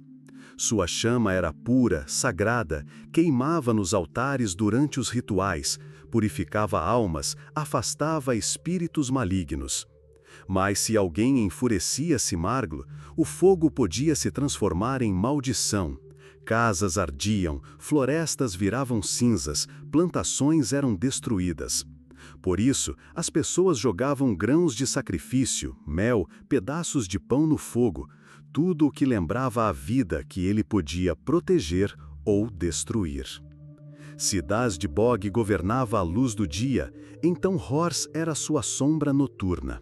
Sua chama era pura, sagrada, queimava nos altares durante os rituais, purificava almas, afastava espíritos malignos. Mas se alguém enfurecia Simargl, o fogo podia se transformar em maldição. Casas ardiam, florestas viravam cinzas, plantações eram destruídas. Por isso, as pessoas jogavam grãos de sacrifício, mel, pedaços de pão no fogo, tudo o que lembrava a vida que ele podia proteger ou destruir. Se Dazd-Bog governava à luz do dia, então Horus era sua sombra noturna.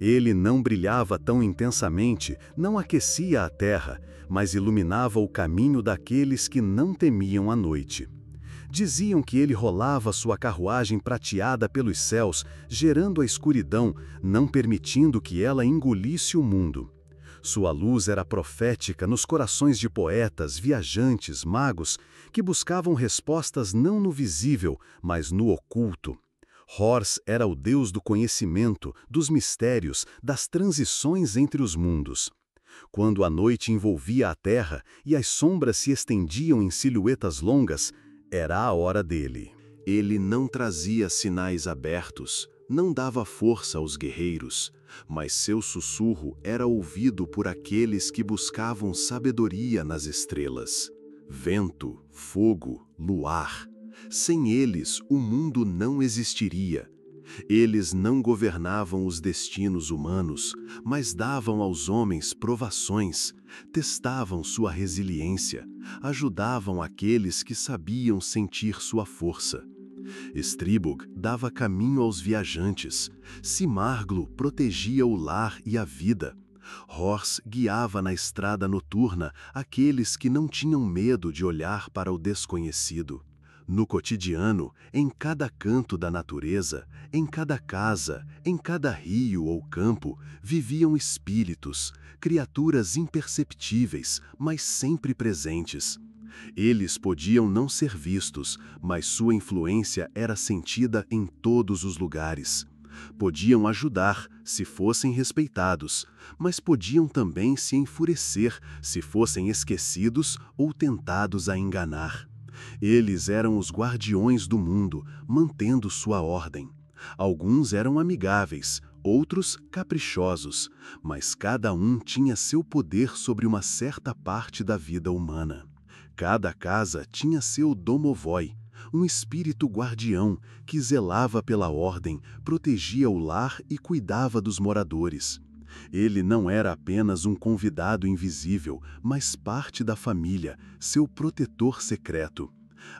Ele não brilhava tão intensamente, não aquecia a terra, mas iluminava o caminho daqueles que não temiam a noite. Diziam que ele rolava sua carruagem prateada pelos céus, gerando a escuridão, não permitindo que ela engolisse o mundo. Sua luz era profética nos corações de poetas, viajantes, magos, que buscavam respostas não no visível, mas no oculto. Horus era o deus do conhecimento, dos mistérios, das transições entre os mundos. Quando a noite envolvia a terra e as sombras se estendiam em silhuetas longas, era a hora dele. Ele não trazia sinais abertos, não dava força aos guerreiros, mas seu sussurro era ouvido por aqueles que buscavam sabedoria nas estrelas. Vento, fogo, luar. Sem eles, o mundo não existiria. Eles não governavam os destinos humanos, mas davam aos homens provações, testavam sua resiliência, ajudavam aqueles que sabiam sentir sua força. Stribog dava caminho aos viajantes, Simarglo protegia o lar e a vida. Horus guiava na estrada noturna aqueles que não tinham medo de olhar para o desconhecido. No cotidiano, em cada canto da natureza, em cada casa, em cada rio ou campo, viviam espíritos, criaturas imperceptíveis, mas sempre presentes. Eles podiam não ser vistos, mas sua influência era sentida em todos os lugares. Podiam ajudar, se fossem respeitados, mas podiam também se enfurecer, se fossem esquecidos ou tentados a enganar. Eles eram os guardiões do mundo, mantendo sua ordem. Alguns eram amigáveis, outros caprichosos, mas cada um tinha seu poder sobre uma certa parte da vida humana. Cada casa tinha seu domovoi, um espírito guardião que zelava pela ordem, protegia o lar e cuidava dos moradores. Ele não era apenas um convidado invisível, mas parte da família, seu protetor secreto.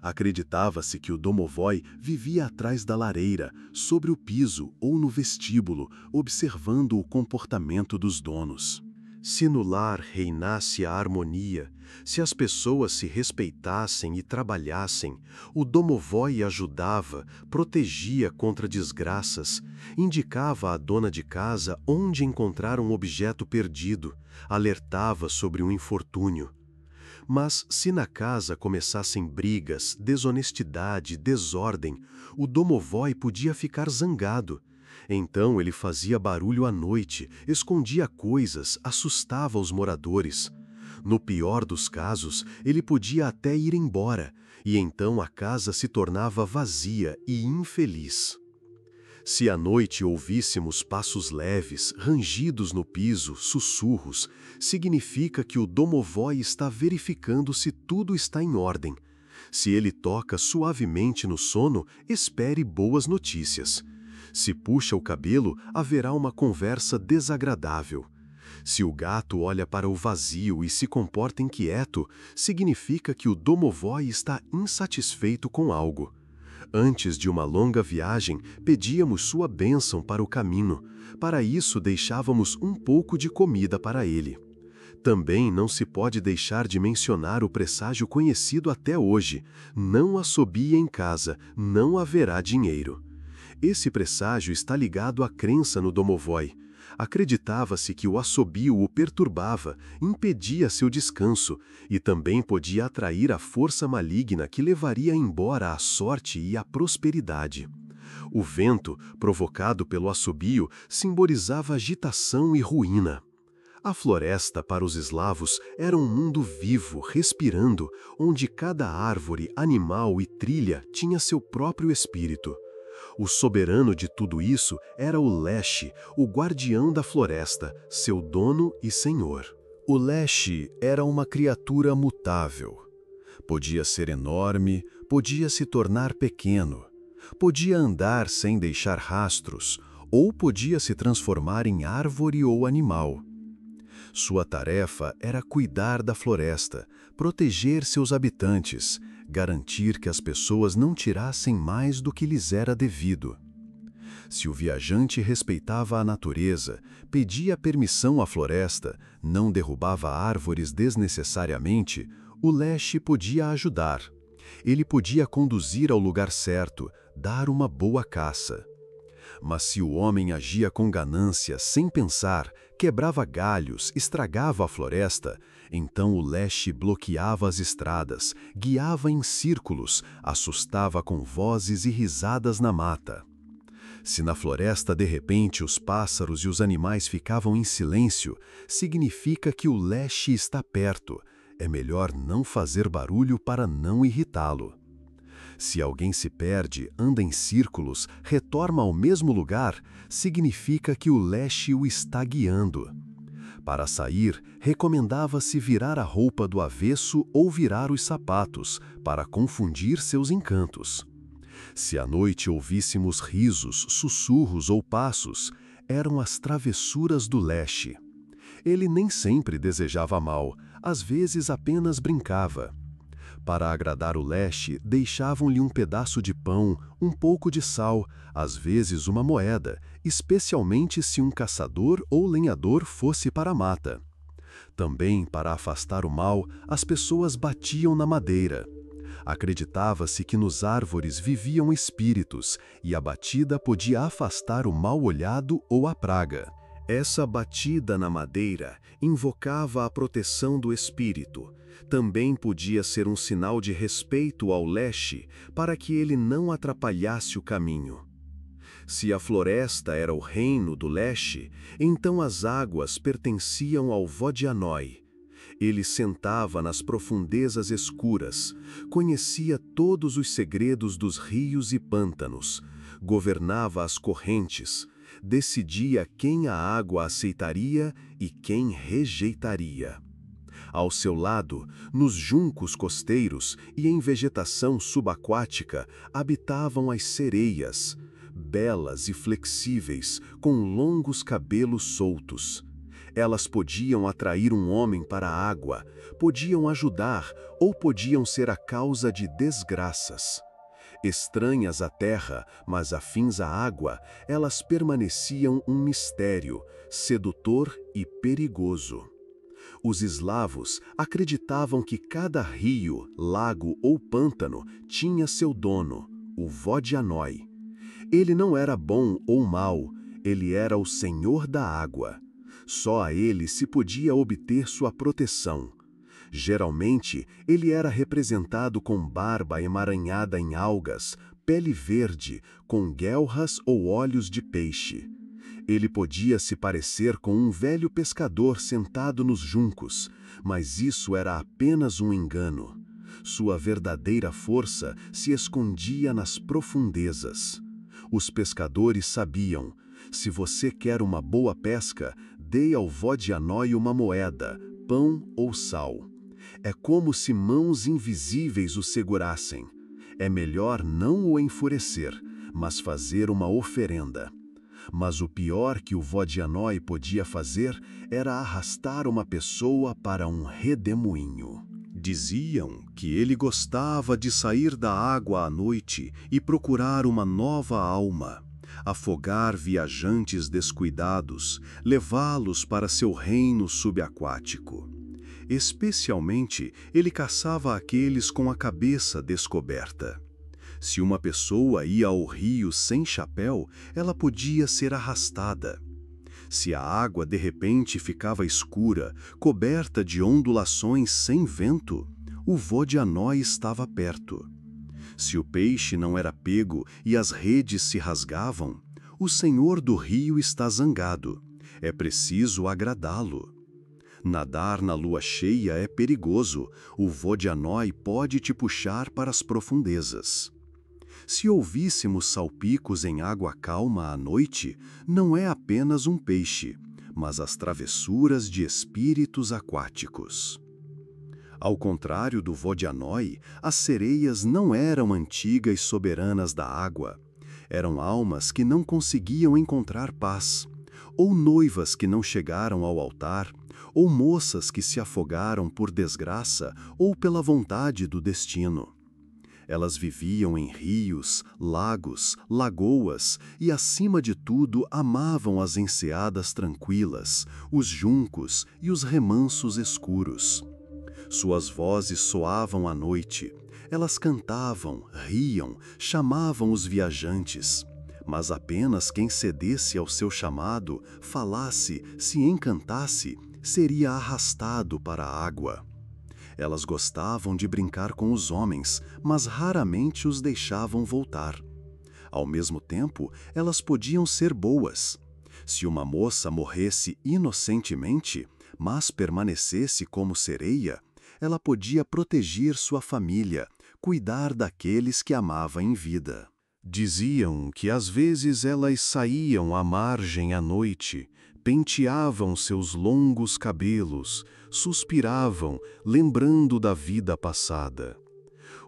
Acreditava-se que o domovoi vivia atrás da lareira, sobre o piso ou no vestíbulo, observando o comportamento dos donos. Se no lar reinasse a harmonia, se as pessoas se respeitassem e trabalhassem, o domovoi ajudava, protegia contra desgraças, indicava à dona de casa onde encontrar um objeto perdido, alertava sobre um infortúnio. Mas se na casa começassem brigas, desonestidade, desordem, o domovoi podia ficar zangado. Então ele fazia barulho à noite, escondia coisas, assustava os moradores. No pior dos casos, ele podia até ir embora, e então a casa se tornava vazia e infeliz. Se à noite ouvíssemos passos leves, rangidos no piso, sussurros, significa que o domovoi está verificando se tudo está em ordem. Se ele toca suavemente no sono, espere boas notícias. Se puxa o cabelo, haverá uma conversa desagradável. Se o gato olha para o vazio e se comporta inquieto, significa que o domovoi está insatisfeito com algo. Antes de uma longa viagem, pedíamos sua bênção para o caminho. Para isso, deixávamos um pouco de comida para ele. Também não se pode deixar de mencionar o presságio conhecido até hoje: não assobie em casa, não haverá dinheiro. Esse presságio está ligado à crença no domovoi. Acreditava-se que o assobio o perturbava, impedia seu descanso e também podia atrair a força maligna que levaria embora a sorte e a prosperidade. O vento, provocado pelo assobio, simbolizava agitação e ruína. A floresta, para os eslavos, era um mundo vivo, respirando, onde cada árvore, animal e trilha tinha seu próprio espírito. O soberano de tudo isso era o Leshy, o guardião da floresta, seu dono e senhor. O Leshy era uma criatura mutável. Podia ser enorme, podia se tornar pequeno, podia andar sem deixar rastros, ou podia se transformar em árvore ou animal. Sua tarefa era cuidar da floresta, proteger seus habitantes, garantir que as pessoas não tirassem mais do que lhes era devido. Se o viajante respeitava a natureza, pedia permissão à floresta, não derrubava árvores desnecessariamente, o Leshy podia ajudar. Ele podia conduzir ao lugar certo, dar uma boa caça. Mas se o homem agia com ganância, sem pensar, quebrava galhos, estragava a floresta, então o Leshy bloqueava as estradas, guiava em círculos, assustava com vozes e risadas na mata. Se na floresta de repente os pássaros e os animais ficavam em silêncio, significa que o Leshy está perto. É melhor não fazer barulho para não irritá-lo. Se alguém se perde, anda em círculos, retorna ao mesmo lugar, significa que o Leshy o está guiando. Para sair, recomendava-se virar a roupa do avesso ou virar os sapatos, para confundir seus encantos. Se à noite ouvíssemos risos, sussurros ou passos, eram as travessuras do Leshy. Ele nem sempre desejava mal, às vezes apenas brincava. Para agradar o Leshy, deixavam-lhe um pedaço de pão, um pouco de sal, às vezes uma moeda, especialmente se um caçador ou lenhador fosse para a mata. Também, para afastar o mal, as pessoas batiam na madeira. Acreditava-se que nos árvores viviam espíritos, e a batida podia afastar o mal-olhado ou a praga. Essa batida na madeira invocava a proteção do espírito. Também podia ser um sinal de respeito ao Leshy para que ele não atrapalhasse o caminho. Se a floresta era o reino do Leshy, então as águas pertenciam ao Vodianói. Ele sentava nas profundezas escuras, conhecia todos os segredos dos rios e pântanos, governava as correntes, decidia quem a água aceitaria e quem rejeitaria. Ao seu lado, nos juncos costeiros e em vegetação subaquática, habitavam as sereias, belas e flexíveis, com longos cabelos soltos. Elas podiam atrair um homem para a água, podiam ajudar ou podiam ser a causa de desgraças. Estranhas à terra, mas afins à água, elas permaneciam um mistério, sedutor e perigoso. Os eslavos acreditavam que cada rio, lago ou pântano tinha seu dono, o Vodianói. Ele não era bom ou mau, ele era o senhor da água. Só a ele se podia obter sua proteção. Geralmente, ele era representado com barba emaranhada em algas, pele verde, com guelras ou olhos de peixe. Ele podia se parecer com um velho pescador sentado nos juncos, mas isso era apenas um engano. Sua verdadeira força se escondia nas profundezas. Os pescadores sabiam: se você quer uma boa pesca, dê ao Vodianói uma moeda, pão ou sal. É como se mãos invisíveis o segurassem. É melhor não o enfurecer, mas fazer uma oferenda. Mas o pior que o Vodianói podia fazer era arrastar uma pessoa para um redemoinho. Diziam que ele gostava de sair da água à noite e procurar uma nova alma, afogar viajantes descuidados, levá-los para seu reino subaquático. Especialmente, ele caçava aqueles com a cabeça descoberta. Se uma pessoa ia ao rio sem chapéu, ela podia ser arrastada. Se a água de repente ficava escura, coberta de ondulações sem vento, o Vodianói estava perto. Se o peixe não era pego e as redes se rasgavam, o senhor do rio está zangado. É preciso agradá-lo. Nadar na lua cheia é perigoso. O Vodianói pode te puxar para as profundezas. Se ouvíssemos salpicos em água calma à noite, não é apenas um peixe, mas as travessuras de espíritos aquáticos. Ao contrário do Vodianói, as sereias não eram antigas soberanas da água. Eram almas que não conseguiam encontrar paz, ou noivas que não chegaram ao altar, ou moças que se afogaram por desgraça ou pela vontade do destino. Elas viviam em rios, lagos, lagoas e, acima de tudo, amavam as enseadas tranquilas, os juncos e os remansos escuros. Suas vozes soavam à noite. Elas cantavam, riam, chamavam os viajantes. Mas apenas quem cedesse ao seu chamado, falasse, se encantasse, seria arrastado para a água. Elas gostavam de brincar com os homens, mas raramente os deixavam voltar. Ao mesmo tempo, elas podiam ser boas. Se uma moça morresse inocentemente, mas permanecesse como sereia, ela podia proteger sua família, cuidar daqueles que amava em vida. Diziam que às vezes elas saíam à margem à noite, penteavam seus longos cabelos, suspiravam, lembrando da vida passada.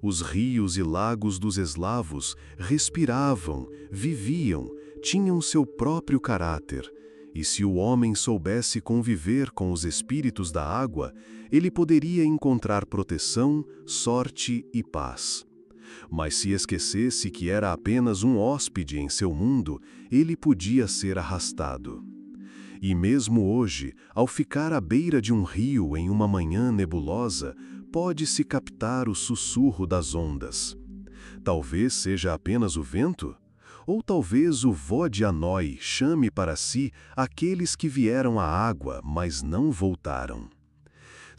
Os rios e lagos dos eslavos respiravam, viviam, tinham seu próprio caráter, e se o homem soubesse conviver com os espíritos da água, ele poderia encontrar proteção, sorte e paz. Mas se esquecesse que era apenas um hóspede em seu mundo, ele podia ser arrastado. E mesmo hoje, ao ficar à beira de um rio em uma manhã nebulosa, pode-se captar o sussurro das ondas. Talvez seja apenas o vento? Ou talvez o Vodianói chame para si aqueles que vieram à água, mas não voltaram.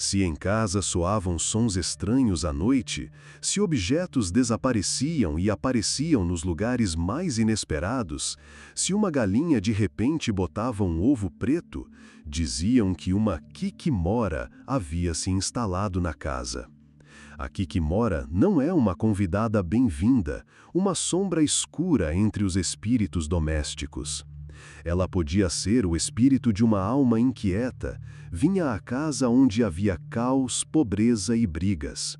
Se em casa soavam sons estranhos à noite, se objetos desapareciam e apareciam nos lugares mais inesperados, se uma galinha de repente botava um ovo preto, diziam que uma Kikimora havia se instalado na casa. A Kikimora não é uma convidada bem-vinda, uma sombra escura entre os espíritos domésticos. Ela podia ser o espírito de uma alma inquieta, vinha à casa onde havia caos, pobreza e brigas.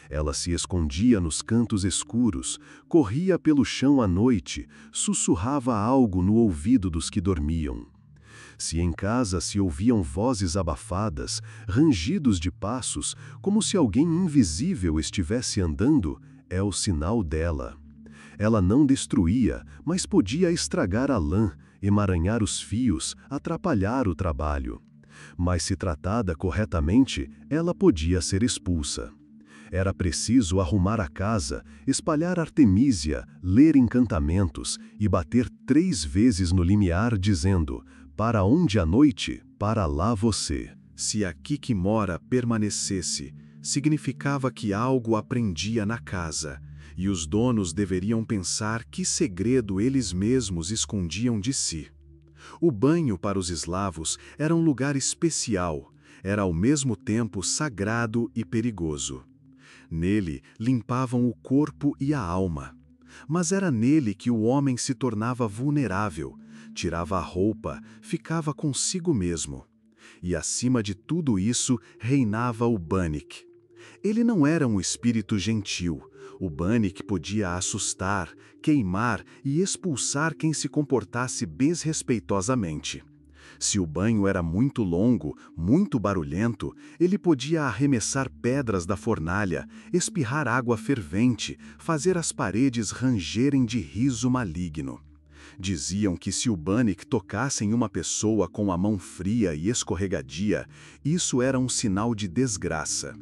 Ela se escondia nos cantos escuros, corria pelo chão à noite, sussurrava algo no ouvido dos que dormiam. Se em casa se ouviam vozes abafadas, rangidos de passos, como se alguém invisível estivesse andando, é o sinal dela. Ela não destruía, mas podia estragar a lã, emaranhar os fios, atrapalhar o trabalho. Mas se tratada corretamente, ela podia ser expulsa. Era preciso arrumar a casa, espalhar artemísia, ler encantamentos e bater 3 vezes no limiar dizendo: para onde à noite, para lá você. Se a Kikimora permanecesse, significava que algo aprendia na casa, e os donos deveriam pensar que segredo eles mesmos escondiam de si. O banho para os eslavos era um lugar especial, era ao mesmo tempo sagrado e perigoso. Nele limpavam o corpo e a alma. Mas era nele que o homem se tornava vulnerável, tirava a roupa, ficava consigo mesmo. E acima de tudo isso reinava o Bannik. Ele não era um espírito gentil. O Bannik podia assustar, queimar e expulsar quem se comportasse desrespeitosamente. Se o banho era muito longo, muito barulhento, ele podia arremessar pedras da fornalha, espirrar água fervente, fazer as paredes rangerem de riso maligno. Diziam que se o Bannik tocasse em uma pessoa com a mão fria e escorregadia, isso era um sinal de desgraça.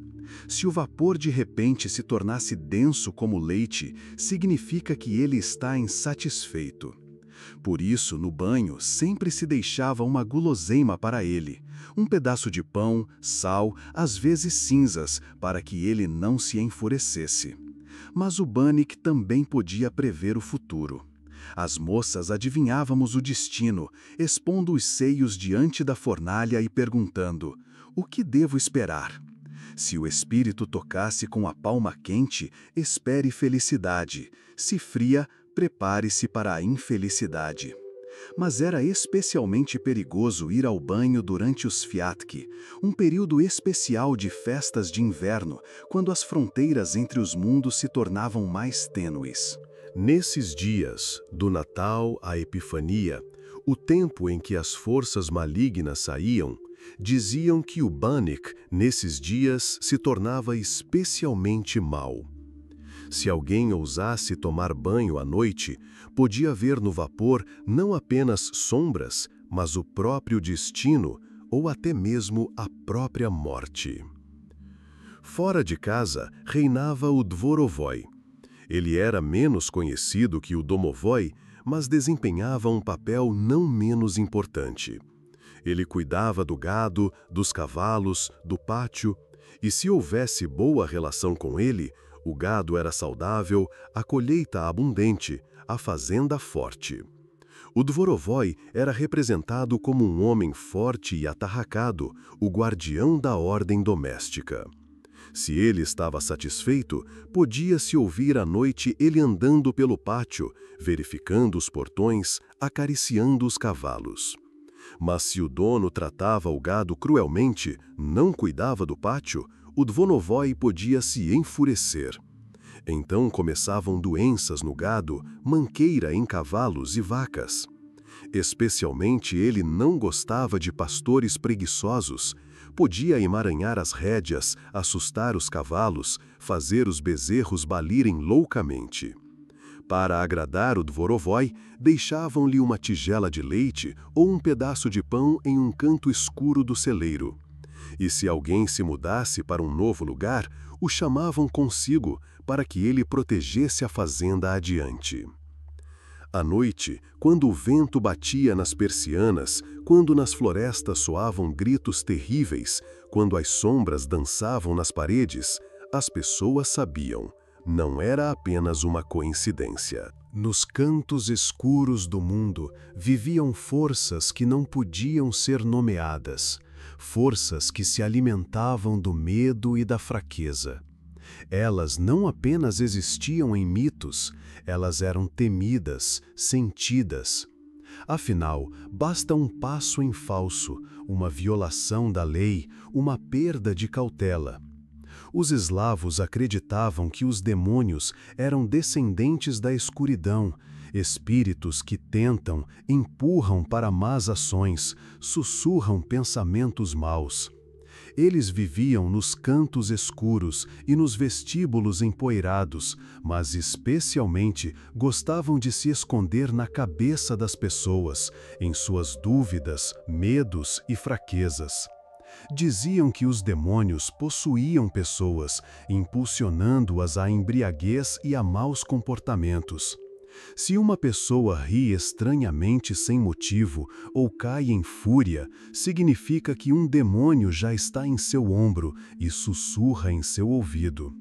Se o vapor de repente se tornasse denso como leite, significa que ele está insatisfeito. Por isso, no banho, sempre se deixava uma guloseima para ele, um pedaço de pão, sal, às vezes cinzas, para que ele não se enfurecesse. Mas o Bannik também podia prever o futuro. As moças adivinhávamos o destino, expondo os seios diante da fornalha e perguntando: o que devo esperar? Se o espírito tocasse com a palma quente, espere felicidade. Se fria, prepare-se para a infelicidade. Mas era especialmente perigoso ir ao banho durante os Fiatki, um período especial de festas de inverno, quando as fronteiras entre os mundos se tornavam mais tênues. Nesses dias, do Natal à Epifania, o tempo em que as forças malignas saíam, diziam que o Bannik, nesses dias, se tornava especialmente mau. Se alguém ousasse tomar banho à noite, podia ver no vapor não apenas sombras, mas o próprio destino ou até mesmo a própria morte. Fora de casa reinava o Dvorovoi. Ele era menos conhecido que o Domovoi, mas desempenhava um papel não menos importante. Ele cuidava do gado, dos cavalos, do pátio, e se houvesse boa relação com ele, o gado era saudável, a colheita abundante, a fazenda forte. O Dvorovoi era representado como um homem forte e atarracado, o guardião da ordem doméstica. Se ele estava satisfeito, podia-se ouvir à noite ele andando pelo pátio, verificando os portões, acariciando os cavalos. Mas se o dono tratava o gado cruelmente, não cuidava do pátio, o Dvorovoi podia se enfurecer. Então começavam doenças no gado, manqueira em cavalos e vacas. Especialmente ele não gostava de pastores preguiçosos. Podia emaranhar as rédeas, assustar os cavalos, fazer os bezerros balirem loucamente. Para agradar o Dvorovoi, deixavam-lhe uma tigela de leite ou um pedaço de pão em um canto escuro do celeiro. E se alguém se mudasse para um novo lugar, o chamavam consigo para que ele protegesse a fazenda adiante. À noite, quando o vento batia nas persianas, quando nas florestas soavam gritos terríveis, quando as sombras dançavam nas paredes, as pessoas sabiam. Não era apenas uma coincidência. Nos cantos escuros do mundo viviam forças que não podiam ser nomeadas, forças que se alimentavam do medo e da fraqueza. Elas não apenas existiam em mitos, elas eram temidas, sentidas. Afinal, basta um passo em falso, uma violação da lei, uma perda de cautela. Os eslavos acreditavam que os demônios eram descendentes da escuridão, espíritos que tentam, empurram para más ações, sussurram pensamentos maus. Eles viviam nos cantos escuros e nos vestíbulos empoeirados, mas especialmente gostavam de se esconder na cabeça das pessoas, em suas dúvidas, medos e fraquezas. Diziam que os demônios possuíam pessoas, impulsionando-as à embriaguez e a maus comportamentos. Se uma pessoa ri estranhamente sem motivo ou cai em fúria, significa que um demônio já está em seu ombro e sussurra em seu ouvido.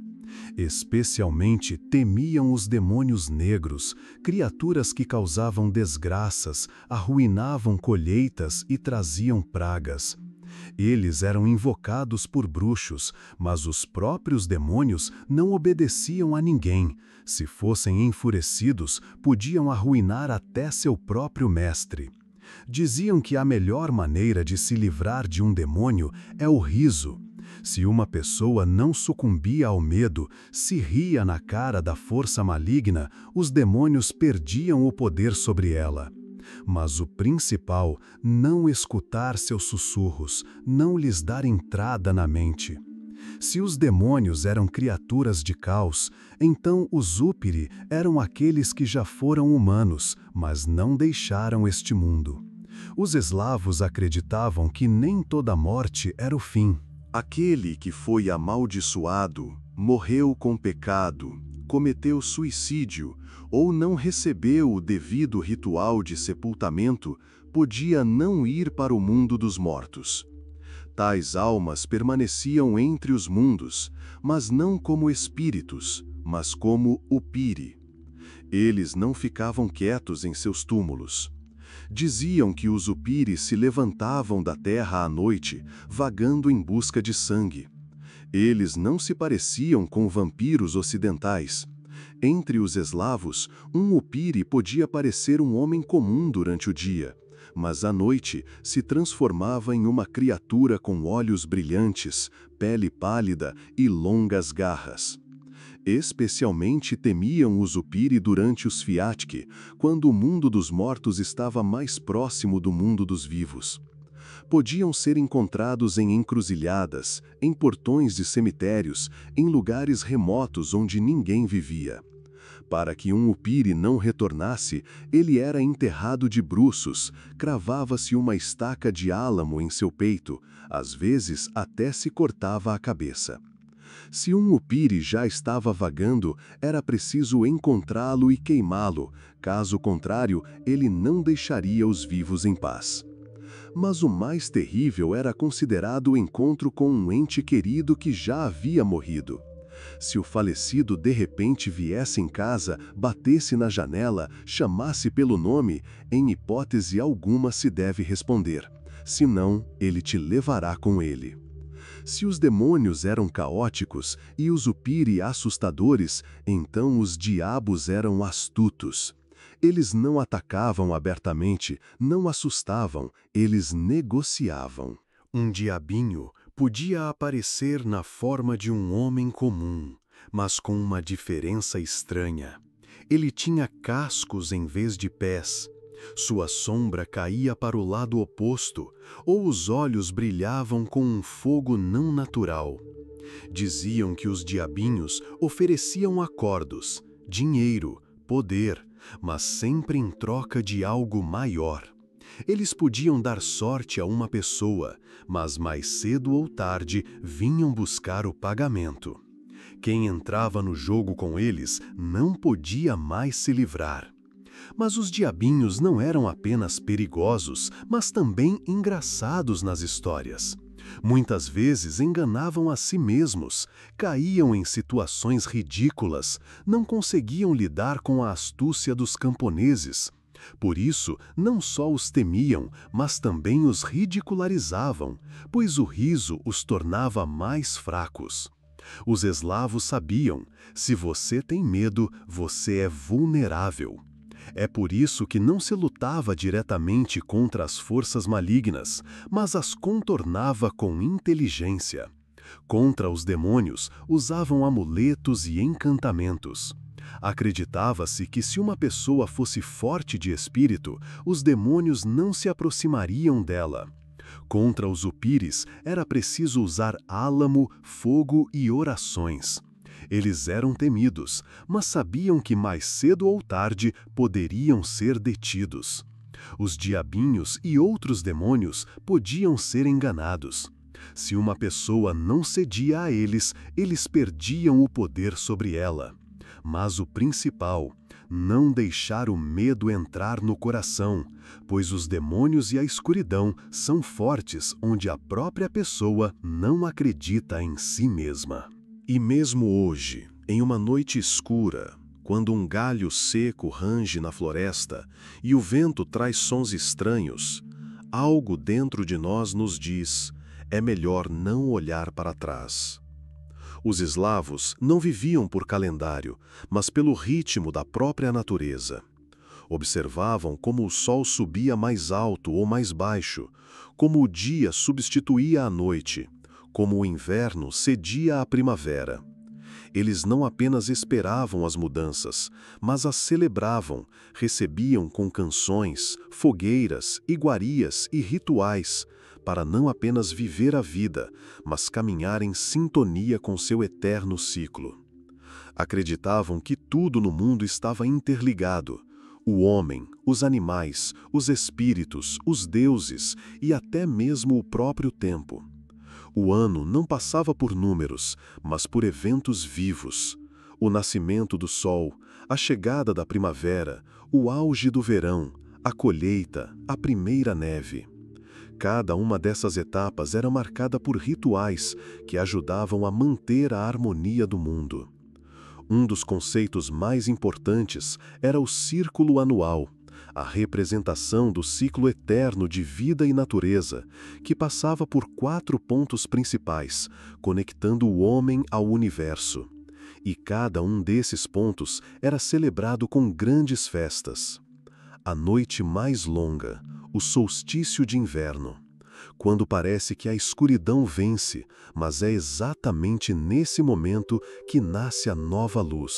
Especialmente temiam os demônios negros, criaturas que causavam desgraças, arruinavam colheitas e traziam pragas. Eles eram invocados por bruxos, mas os próprios demônios não obedeciam a ninguém. Se fossem enfurecidos, podiam arruinar até seu próprio mestre. Diziam que a melhor maneira de se livrar de um demônio é o riso. Se uma pessoa não sucumbia ao medo, se ria na cara da força maligna, os demônios perdiam o poder sobre ela. Mas o principal, não escutar seus sussurros, não lhes dar entrada na mente. Se os demônios eram criaturas de caos, então os Upiri eram aqueles que já foram humanos, mas não deixaram este mundo. Os eslavos acreditavam que nem toda morte era o fim. Aquele que foi amaldiçoado, morreu com pecado, cometeu suicídio ou não recebeu o devido ritual de sepultamento, podia não ir para o mundo dos mortos. Tais almas permaneciam entre os mundos, mas não como espíritos, mas como Upiri. Eles não ficavam quietos em seus túmulos. Diziam que os Upiris se levantavam da terra à noite, vagando em busca de sangue. Eles não se pareciam com vampiros ocidentais. Entre os eslavos, um upiri podia parecer um homem comum durante o dia, mas à noite se transformava em uma criatura com olhos brilhantes, pele pálida e longas garras. Especialmente temiam os upiri durante os fiatki, quando o mundo dos mortos estava mais próximo do mundo dos vivos. Podiam ser encontrados em encruzilhadas, em portões de cemitérios, em lugares remotos onde ninguém vivia. Para que um upiri não retornasse, ele era enterrado de bruços, cravava-se uma estaca de álamo em seu peito, às vezes até se cortava a cabeça. Se um upiri já estava vagando, era preciso encontrá-lo e queimá-lo, caso contrário, ele não deixaria os vivos em paz. Mas o mais terrível era considerado o encontro com um ente querido que já havia morrido. Se o falecido de repente viesse em casa, batesse na janela, chamasse pelo nome, em hipótese alguma se deve responder. Senão, ele te levará com ele. Se os demônios eram caóticos e os upiri assustadores, então os diabos eram astutos. Eles não atacavam abertamente, não assustavam, eles negociavam. Um diabinho podia aparecer na forma de um homem comum, mas com uma diferença estranha. Ele tinha cascos em vez de pés. Sua sombra caía para o lado oposto, ou os olhos brilhavam com um fogo não natural. Diziam que os diabinhos ofereciam acordos, dinheiro, poder, mas sempre em troca de algo maior. Eles podiam dar sorte a uma pessoa, mas mais cedo ou tarde vinham buscar o pagamento. Quem entrava no jogo com eles não podia mais se livrar. Mas os diabinhos não eram apenas perigosos, mas também engraçados nas histórias. Muitas vezes enganavam a si mesmos, caíam em situações ridículas, não conseguiam lidar com a astúcia dos camponeses. Por isso, não só os temiam, mas também os ridicularizavam, pois o riso os tornava mais fracos. Os eslavos sabiam: se você tem medo, você é vulnerável. É por isso que não se lutava diretamente contra as forças malignas, mas as contornava com inteligência. Contra os demônios, usavam amuletos e encantamentos. Acreditava-se que se uma pessoa fosse forte de espírito, os demônios não se aproximariam dela. Contra os upiris, era preciso usar álamo, fogo e orações. Eles eram temidos, mas sabiam que mais cedo ou tarde poderiam ser detidos. Os diabinhos e outros demônios podiam ser enganados. Se uma pessoa não cedia a eles, eles perdiam o poder sobre ela. Mas o principal, não deixar o medo entrar no coração, pois os demônios e a escuridão são fortes onde a própria pessoa não acredita em si mesma. E mesmo hoje, em uma noite escura, quando um galho seco range na floresta e o vento traz sons estranhos, algo dentro de nós nos diz: é melhor não olhar para trás. Os eslavos não viviam por calendário, mas pelo ritmo da própria natureza. Observavam como o sol subia mais alto ou mais baixo, como o dia substituía a noite, como o inverno cedia à primavera. Eles não apenas esperavam as mudanças, mas as celebravam, recebiam com canções, fogueiras, iguarias e rituais, para não apenas viver a vida, mas caminhar em sintonia com seu eterno ciclo. Acreditavam que tudo no mundo estava interligado: o homem, os animais, os espíritos, os deuses e até mesmo o próprio tempo. O ano não passava por números, mas por eventos vivos. O nascimento do sol, a chegada da primavera, o auge do verão, a colheita, a primeira neve. Cada uma dessas etapas era marcada por rituais que ajudavam a manter a harmonia do mundo. Um dos conceitos mais importantes era o círculo anual, a representação do ciclo eterno de vida e natureza, que passava por 4 pontos principais, conectando o homem ao universo. e cada um desses pontos era celebrado com grandes festas. A noite mais longa, o solstício de inverno, quando parece que a escuridão vence, mas é exatamente nesse momento que nasce a nova luz.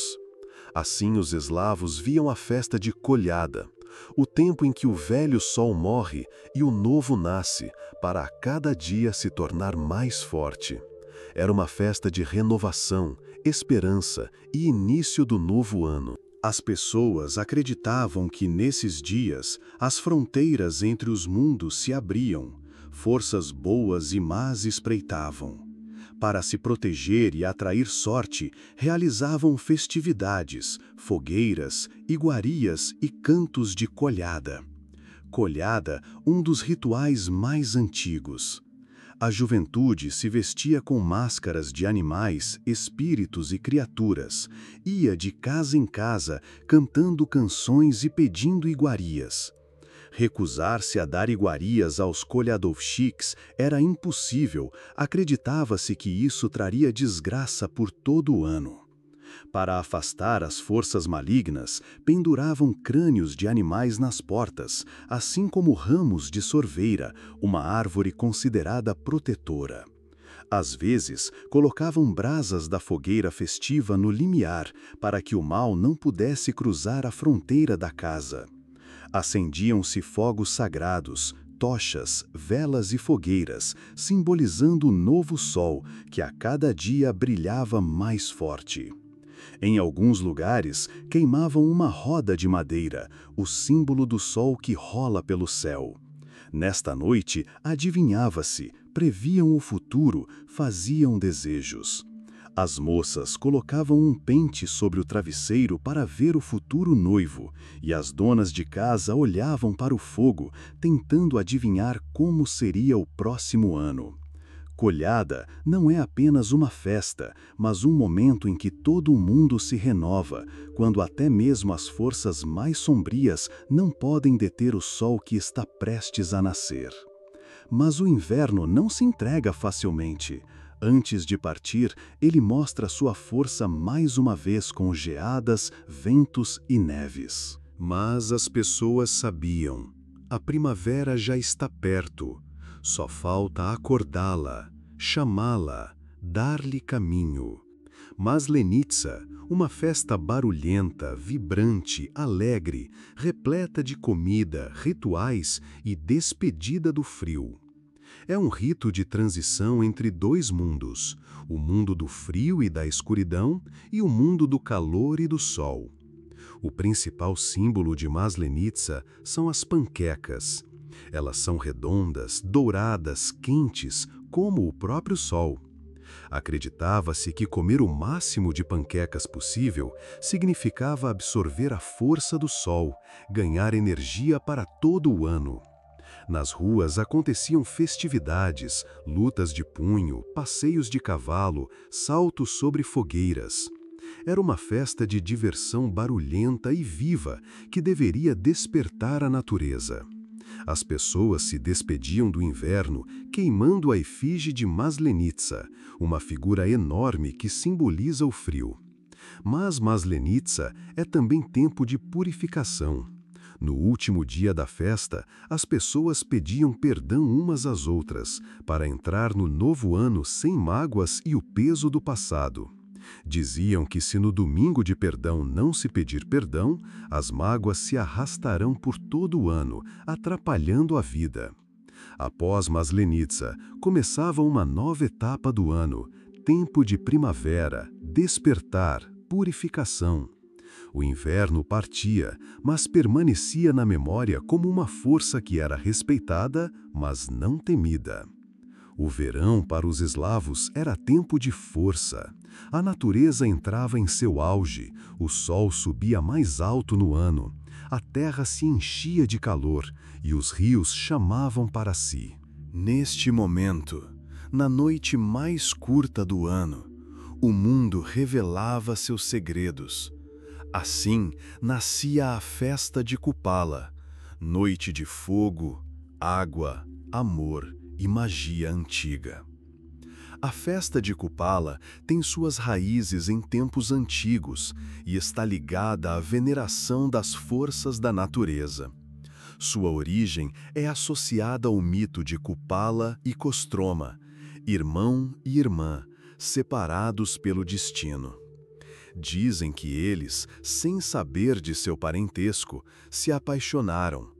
Assim os eslavos viam a festa de colheita, o tempo em que o velho sol morre e o novo nasce, para a cada dia se tornar mais forte. Era uma festa de renovação, esperança e início do novo ano. As pessoas acreditavam que nesses dias as fronteiras entre os mundos se abriam, forças boas e más espreitavam. Para se proteger e atrair sorte, realizavam festividades, fogueiras, iguarias e cantos de colhada. Colhada, um dos rituais mais antigos. A juventude se vestia com máscaras de animais, espíritos e criaturas, ia de casa em casa cantando canções e pedindo iguarias. Recusar-se a dar iguarias aos colhadovxiks era impossível, acreditava-se que isso traria desgraça por todo o ano. Para afastar as forças malignas, penduravam crânios de animais nas portas, assim como ramos de sorveira, uma árvore considerada protetora. Às vezes, colocavam brasas da fogueira festiva no limiar, para que o mal não pudesse cruzar a fronteira da casa. Acendiam-se fogos sagrados, tochas, velas e fogueiras, simbolizando o novo sol, que a cada dia brilhava mais forte. Em alguns lugares, queimavam uma roda de madeira, o símbolo do sol que rola pelo céu. Nesta noite, adivinhava-se, previam o futuro, faziam desejos. As moças colocavam um pente sobre o travesseiro para ver o futuro noivo, e as donas de casa olhavam para o fogo, tentando adivinhar como seria o próximo ano. Colhada não é apenas uma festa, mas um momento em que todo o mundo se renova, quando até mesmo as forças mais sombrias não podem deter o sol que está prestes a nascer. Mas o inverno não se entrega facilmente. Antes de partir, ele mostra sua força mais uma vez com geadas, ventos e neves. Mas as pessoas sabiam. A primavera já está perto. Só falta acordá-la, chamá-la, dar-lhe caminho. Maslenitsa, uma festa barulhenta, vibrante, alegre, repleta de comida, rituais e despedida do frio. É um rito de transição entre dois mundos, o mundo do frio e da escuridão e o mundo do calor e do sol. O principal símbolo de Maslenitsa são as panquecas. Elas são redondas, douradas, quentes, como o próprio sol. Acreditava-se que comer o máximo de panquecas possível significava absorver a força do sol, ganhar energia para todo o ano. Nas ruas aconteciam festividades, lutas de punho, passeios de cavalo, saltos sobre fogueiras. Era uma festa de diversão barulhenta e viva que deveria despertar a natureza. As pessoas se despediam do inverno queimando a efígie de Maslenitsa, uma figura enorme que simboliza o frio. Mas Maslenitsa é também tempo de purificação. No último dia da festa, as pessoas pediam perdão umas às outras, para entrar no novo ano sem mágoas e o peso do passado. Diziam que se no domingo de perdão não se pedir perdão, as mágoas se arrastarão por todo o ano, atrapalhando a vida. Após Maslenitsa, começava uma nova etapa do ano, tempo de primavera, despertar, purificação. O inverno partia, mas permanecia na memória como uma força que era respeitada, mas não temida. O verão para os eslavos era tempo de força. A natureza entrava em seu auge, o sol subia mais alto no ano, a terra se enchia de calor e os rios chamavam para si. Neste momento, na noite mais curta do ano, o mundo revelava seus segredos. Assim nascia a festa de Kupala, noite de fogo, água, amor e magia antiga. A festa de Kupala tem suas raízes em tempos antigos e está ligada à veneração das forças da natureza. Sua origem é associada ao mito de Kupala e Kostroma, irmão e irmã, separados pelo destino. Dizem que eles, sem saber de seu parentesco, se apaixonaram.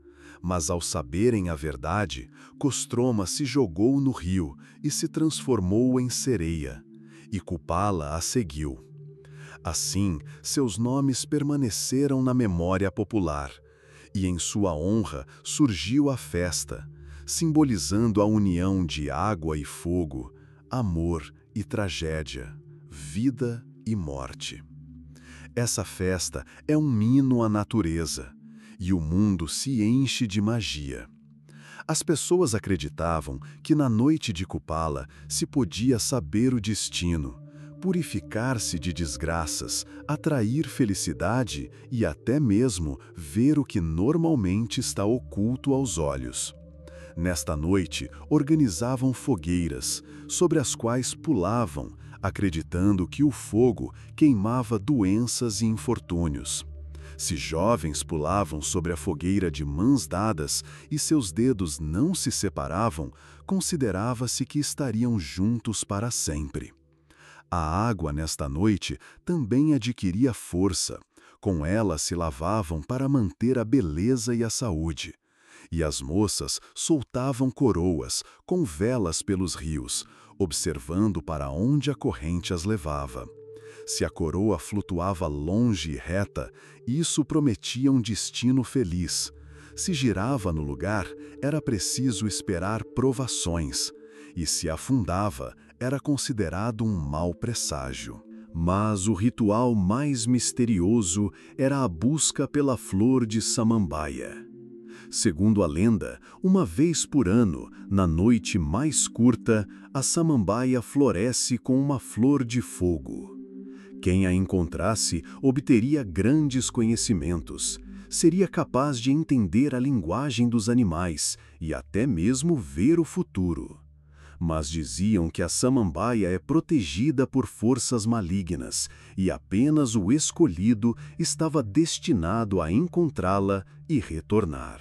Mas ao saberem a verdade, Kostroma se jogou no rio e se transformou em sereia, e Kupala a seguiu. Assim, seus nomes permaneceram na memória popular, e em sua honra surgiu a festa, simbolizando a união de água e fogo, amor e tragédia, vida e morte. Essa festa é um hino à natureza, e o mundo se enche de magia. As pessoas acreditavam que na noite de Kupala se podia saber o destino, purificar-se de desgraças, atrair felicidade e até mesmo ver o que normalmente está oculto aos olhos. Nesta noite, organizavam fogueiras, sobre as quais pulavam, acreditando que o fogo queimava doenças e infortúnios. Se jovens pulavam sobre a fogueira de mãos dadas e seus dedos não se separavam, considerava-se que estariam juntos para sempre. A água nesta noite também adquiria força. Com ela se lavavam para manter a beleza e a saúde. E as moças soltavam coroas, com velas pelos rios, observando para onde a corrente as levava. Se a coroa flutuava longe e reta, isso prometia um destino feliz. Se girava no lugar, era preciso esperar provações. E se afundava, era considerado um mau presságio. Mas o ritual mais misterioso era a busca pela flor de samambaia. Segundo a lenda, uma vez por ano, na noite mais curta, a samambaia floresce com uma flor de fogo. Quem a encontrasse obteria grandes conhecimentos, seria capaz de entender a linguagem dos animais e até mesmo ver o futuro. Mas diziam que a samambaia é protegida por forças malignas e apenas o escolhido estava destinado a encontrá-la e retornar.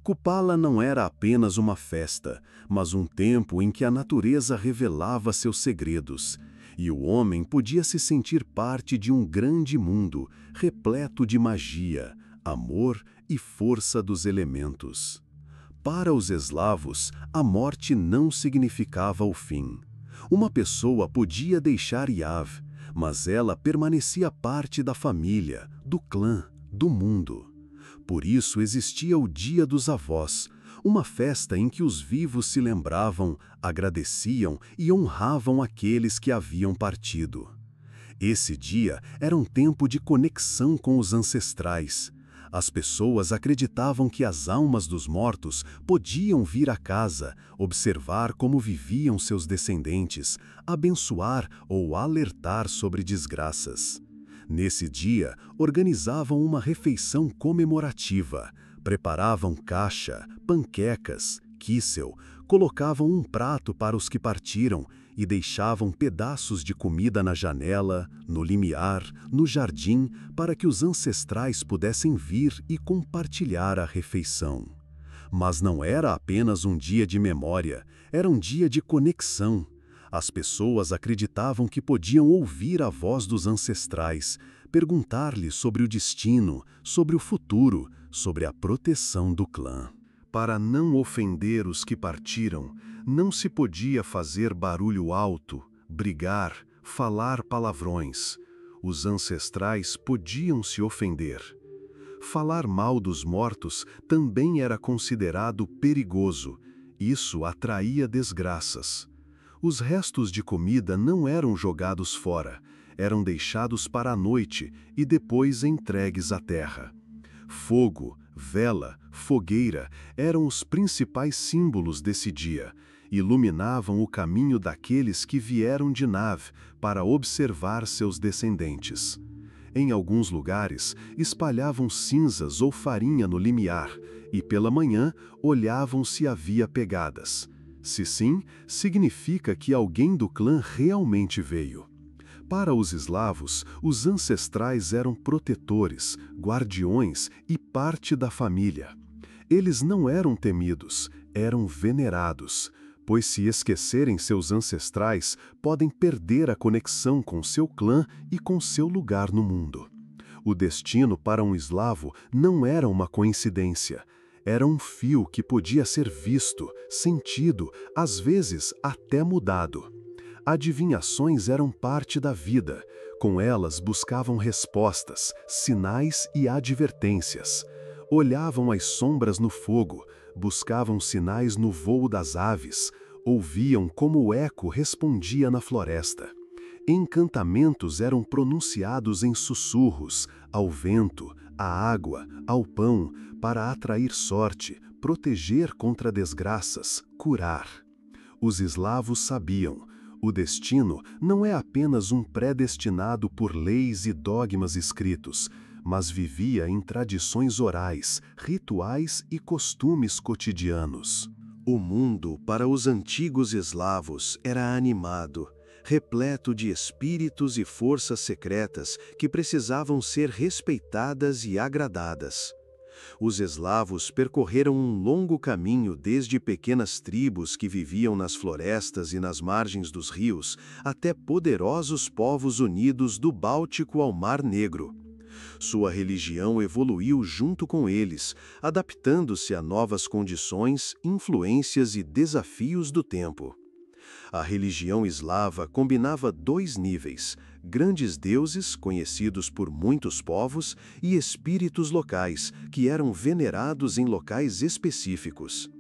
Kupala não era apenas uma festa, mas um tempo em que a natureza revelava seus segredos, e o homem podia se sentir parte de um grande mundo, repleto de magia, amor e força dos elementos. Para os eslavos, a morte não significava o fim. Uma pessoa podia deixar Yav, mas ela permanecia parte da família, do clã, do mundo. Por isso existia o Dia dos Avós, uma festa em que os vivos se lembravam, agradeciam e honravam aqueles que haviam partido. Esse dia era um tempo de conexão com os ancestrais. As pessoas acreditavam que as almas dos mortos podiam vir à casa, observar como viviam seus descendentes, abençoar ou alertar sobre desgraças. Nesse dia, organizavam uma refeição comemorativa, preparavam cacha, panquecas, kissel, colocavam um prato para os que partiram e deixavam pedaços de comida na janela, no limiar, no jardim, para que os ancestrais pudessem vir e compartilhar a refeição. Mas não era apenas um dia de memória, era um dia de conexão. As pessoas acreditavam que podiam ouvir a voz dos ancestrais, perguntar-lhes sobre o destino, sobre o futuro, sobre a proteção do clã. Para não ofender os que partiram, não se podia fazer barulho alto, brigar, falar palavrões. Os ancestrais podiam se ofender. Falar mal dos mortos também era considerado perigoso. Isso atraía desgraças. Os restos de comida não eram jogados fora, eram deixados para a noite e depois entregues à terra. Fogo, vela, fogueira eram os principais símbolos desse dia, iluminavam o caminho daqueles que vieram de Nav para observar seus descendentes. Em alguns lugares, espalhavam cinzas ou farinha no limiar e pela manhã olhavam se havia pegadas. Se sim, significa que alguém do clã realmente veio. Para os eslavos, os ancestrais eram protetores, guardiões e parte da família. Eles não eram temidos, eram venerados, pois se esquecerem seus ancestrais, podem perder a conexão com seu clã e com seu lugar no mundo. O destino para um eslavo não era uma coincidência. Era um fio que podia ser visto, sentido, às vezes até mudado. Adivinhações eram parte da vida. Com elas buscavam respostas, sinais e advertências. Olhavam as sombras no fogo, buscavam sinais no voo das aves, ouviam como o eco respondia na floresta. Encantamentos eram pronunciados em sussurros, ao vento, à água, ao pão, para atrair sorte, proteger contra desgraças, curar. Os eslavos sabiam: o destino não é apenas um predestinado por leis e dogmas escritos, mas vivia em tradições orais, rituais e costumes cotidianos. O mundo, para os antigos eslavos, era animado, repleto de espíritos e forças secretas que precisavam ser respeitadas e agradadas. Os eslavos percorreram um longo caminho desde pequenas tribos que viviam nas florestas e nas margens dos rios, até poderosos povos unidos do Báltico ao Mar Negro. Sua religião evoluiu junto com eles, adaptando-se a novas condições, influências e desafios do tempo. A religião eslava combinava dois níveis: grandes deuses, conhecidos por muitos povos, e espíritos locais, que eram venerados em locais específicos.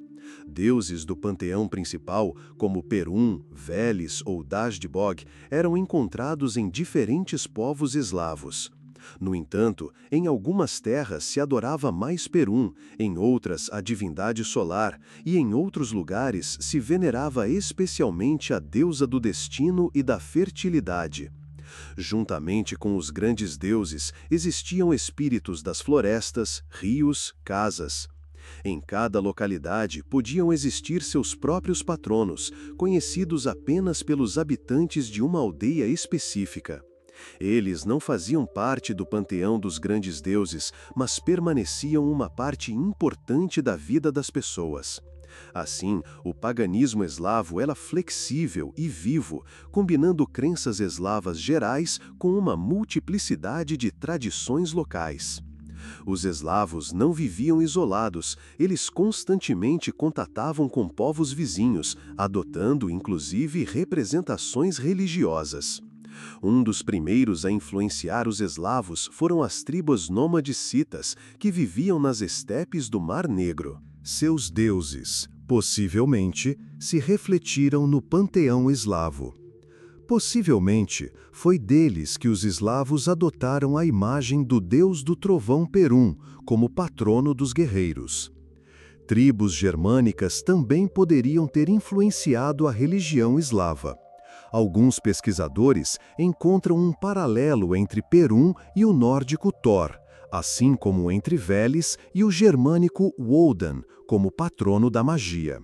Deuses do panteão principal, como Perun, Veles ou Dazdbog, eram encontrados em diferentes povos eslavos. No entanto, em algumas terras se adorava mais Perun, em outras a divindade solar, e em outros lugares se venerava especialmente a deusa do destino e da fertilidade. Juntamente com os grandes deuses, existiam espíritos das florestas, rios, casas. Em cada localidade podiam existir seus próprios patronos, conhecidos apenas pelos habitantes de uma aldeia específica. Eles não faziam parte do panteão dos grandes deuses, mas permaneciam uma parte importante da vida das pessoas. Assim, o paganismo eslavo era flexível e vivo, combinando crenças eslavas gerais com uma multiplicidade de tradições locais. Os eslavos não viviam isolados, eles constantemente contatavam com povos vizinhos, adotando inclusive representações religiosas. Um dos primeiros a influenciar os eslavos foram as tribos nômades citas, que viviam nas estepes do Mar Negro. Seus deuses, possivelmente, se refletiram no panteão eslavo. Possivelmente, foi deles que os eslavos adotaram a imagem do deus do trovão Perun como patrono dos guerreiros. Tribos germânicas também poderiam ter influenciado a religião eslava. Alguns pesquisadores encontram um paralelo entre Perun e o nórdico Thor, assim como entre Veles e o germânico Wodan, como patrono da magia.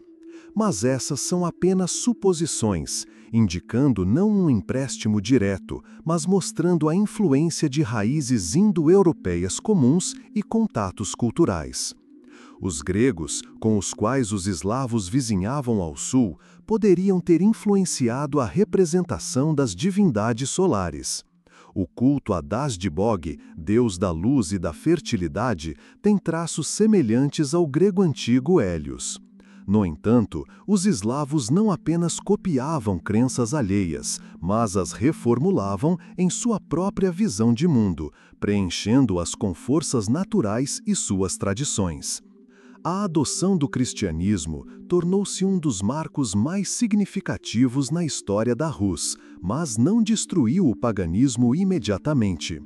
Mas essas são apenas suposições, indicando não um empréstimo direto, mas mostrando a influência de raízes indo-europeias comuns e contatos culturais. Os gregos, com os quais os eslavos vizinhavam ao sul, poderiam ter influenciado a representação das divindades solares. O culto a Dazdbog, deus da luz e da fertilidade, tem traços semelhantes ao grego antigo Hélios. No entanto, os eslavos não apenas copiavam crenças alheias, mas as reformulavam em sua própria visão de mundo, preenchendo-as com forças naturais e suas tradições. A adoção do cristianismo tornou-se um dos marcos mais significativos na história da Rus, mas não destruiu o paganismo imediatamente.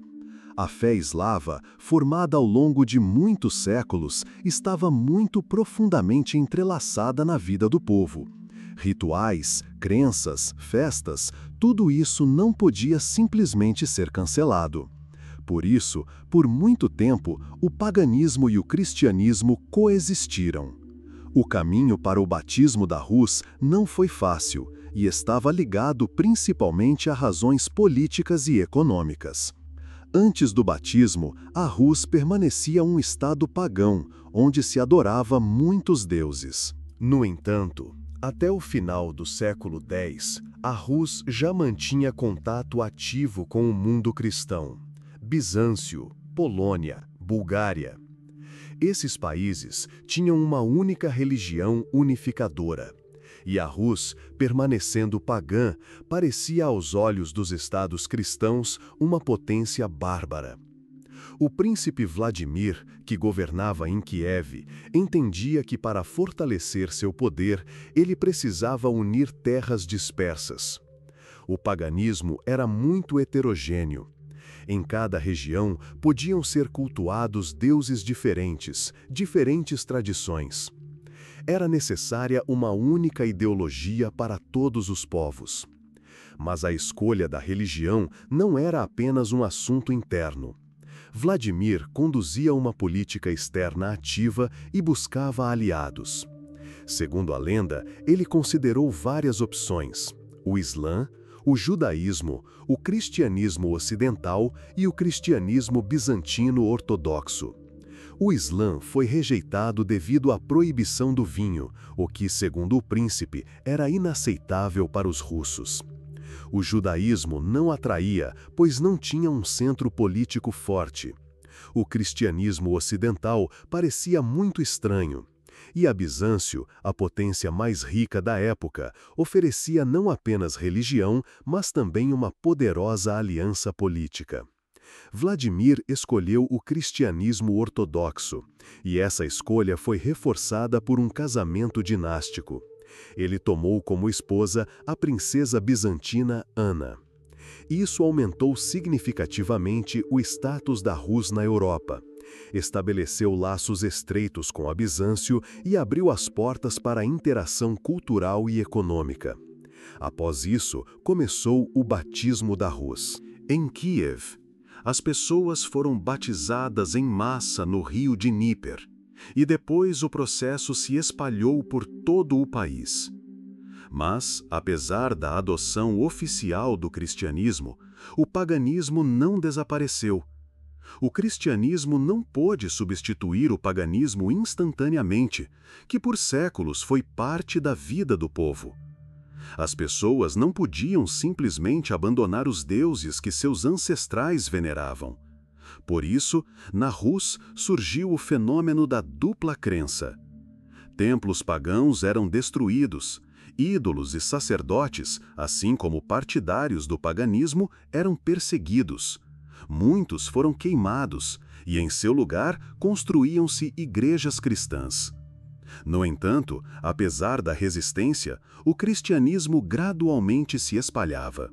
A fé eslava, formada ao longo de muitos séculos, estava muito profundamente entrelaçada na vida do povo. Rituais, crenças, festas, tudo isso não podia simplesmente ser cancelado. Por isso, por muito tempo, o paganismo e o cristianismo coexistiram. O caminho para o batismo da Rus não foi fácil e estava ligado principalmente a razões políticas e econômicas. Antes do batismo, a Rus permanecia um estado pagão, onde se adorava muitos deuses. No entanto, até o final do século X, a Rus já mantinha contato ativo com o mundo cristão. Bizâncio, Polônia, Bulgária. Esses países tinham uma única religião unificadora. E a Rus, permanecendo pagã, parecia aos olhos dos estados cristãos uma potência bárbara. O príncipe Vladimir, que governava em Kiev, entendia que para fortalecer seu poder, ele precisava unir terras dispersas. O paganismo era muito heterogêneo. Em cada região podiam ser cultuados deuses diferentes, diferentes tradições. Era necessária uma única ideologia para todos os povos. Mas a escolha da religião não era apenas um assunto interno. Vladimir conduzia uma política externa ativa e buscava aliados. Segundo a lenda, ele considerou várias opções: o Islã, o judaísmo, o cristianismo ocidental e o cristianismo bizantino ortodoxo. O Islã foi rejeitado devido à proibição do vinho, o que, segundo o príncipe, era inaceitável para os russos. O judaísmo não atraía, pois não tinha um centro político forte. O cristianismo ocidental parecia muito estranho. E a Bizâncio, a potência mais rica da época, oferecia não apenas religião, mas também uma poderosa aliança política. Vladimir escolheu o cristianismo ortodoxo, e essa escolha foi reforçada por um casamento dinástico. Ele tomou como esposa a princesa bizantina Ana. Isso aumentou significativamente o status da Rus na Europa. Estabeleceu laços estreitos com a Bizâncio e abriu as portas para a interação cultural e econômica. Após isso, começou o batismo da Rus. Em Kiev, as pessoas foram batizadas em massa no rio Dnieper, e depois o processo se espalhou por todo o país. Mas, apesar da adoção oficial do cristianismo, o paganismo não desapareceu. O cristianismo não pôde substituir o paganismo instantaneamente, que por séculos foi parte da vida do povo. As pessoas não podiam simplesmente abandonar os deuses que seus ancestrais veneravam. Por isso, na Rus surgiu o fenômeno da dupla crença. Templos pagãos eram destruídos, ídolos e sacerdotes, assim como partidários do paganismo, eram perseguidos. Muitos foram queimados e, em seu lugar, construíam-se igrejas cristãs. No entanto, apesar da resistência, o cristianismo gradualmente se espalhava.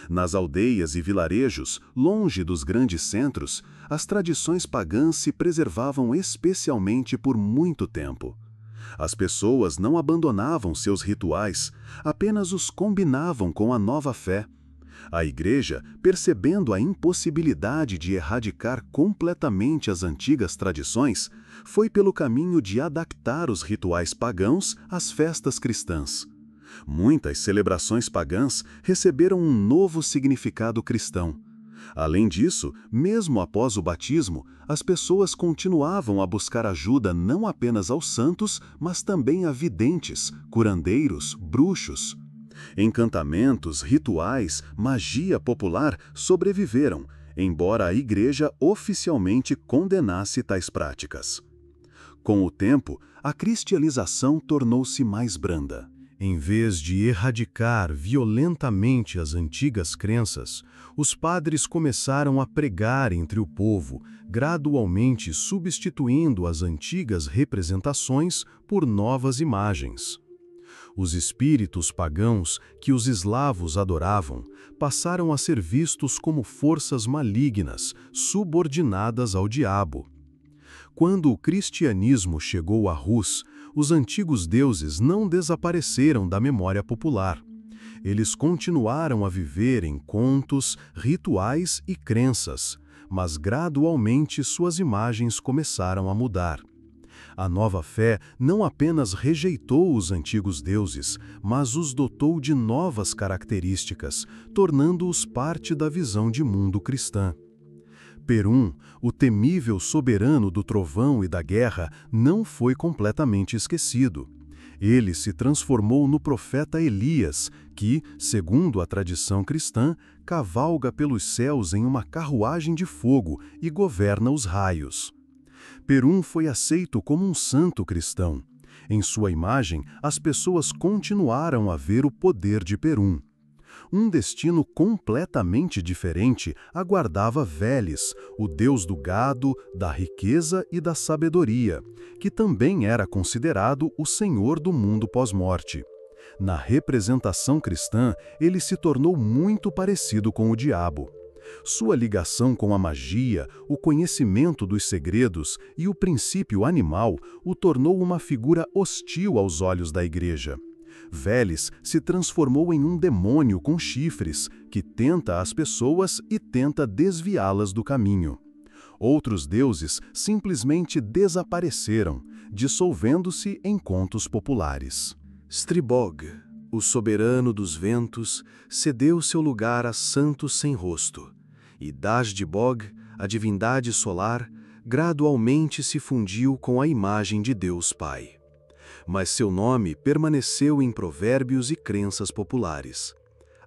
Nas aldeias e vilarejos, longe dos grandes centros, as tradições pagãs se preservavam especialmente por muito tempo. As pessoas não abandonavam seus rituais, apenas os combinavam com a nova fé. A Igreja, percebendo a impossibilidade de erradicar completamente as antigas tradições, foi pelo caminho de adaptar os rituais pagãos às festas cristãs. Muitas celebrações pagãs receberam um novo significado cristão. Além disso, mesmo após o batismo, as pessoas continuavam a buscar ajuda não apenas aos santos, mas também a videntes, curandeiros, bruxos. Encantamentos, rituais, magia popular sobreviveram, embora a Igreja oficialmente condenasse tais práticas. Com o tempo, a cristianização tornou-se mais branda. Em vez de erradicar violentamente as antigas crenças, os padres começaram a pregar entre o povo, gradualmente substituindo as antigas representações por novas imagens. Os espíritos pagãos que os eslavos adoravam passaram a ser vistos como forças malignas, subordinadas ao diabo. Quando o cristianismo chegou à Rus, os antigos deuses não desapareceram da memória popular. Eles continuaram a viver em contos, rituais e crenças, mas gradualmente suas imagens começaram a mudar. A nova fé não apenas rejeitou os antigos deuses, mas os dotou de novas características, tornando-os parte da visão de mundo cristã. Perum, o temível soberano do trovão e da guerra, não foi completamente esquecido. Ele se transformou no profeta Elias, que, segundo a tradição cristã, cavalga pelos céus em uma carruagem de fogo e governa os raios. Perum foi aceito como um santo cristão. Em sua imagem, as pessoas continuaram a ver o poder de Perum. Um destino completamente diferente aguardava Veles, o deus do gado, da riqueza e da sabedoria, que também era considerado o senhor do mundo pós-morte. Na representação cristã, ele se tornou muito parecido com o diabo. Sua ligação com a magia, o conhecimento dos segredos e o princípio animal o tornou uma figura hostil aos olhos da Igreja. Veles se transformou em um demônio com chifres, que tenta as pessoas e tenta desviá-las do caminho. Outros deuses simplesmente desapareceram, dissolvendo-se em contos populares. Stribog, o soberano dos ventos, cedeu seu lugar a santos sem rosto, e Dasdibog, a divindade solar, gradualmente se fundiu com a imagem de Deus Pai. Mas seu nome permaneceu em provérbios e crenças populares.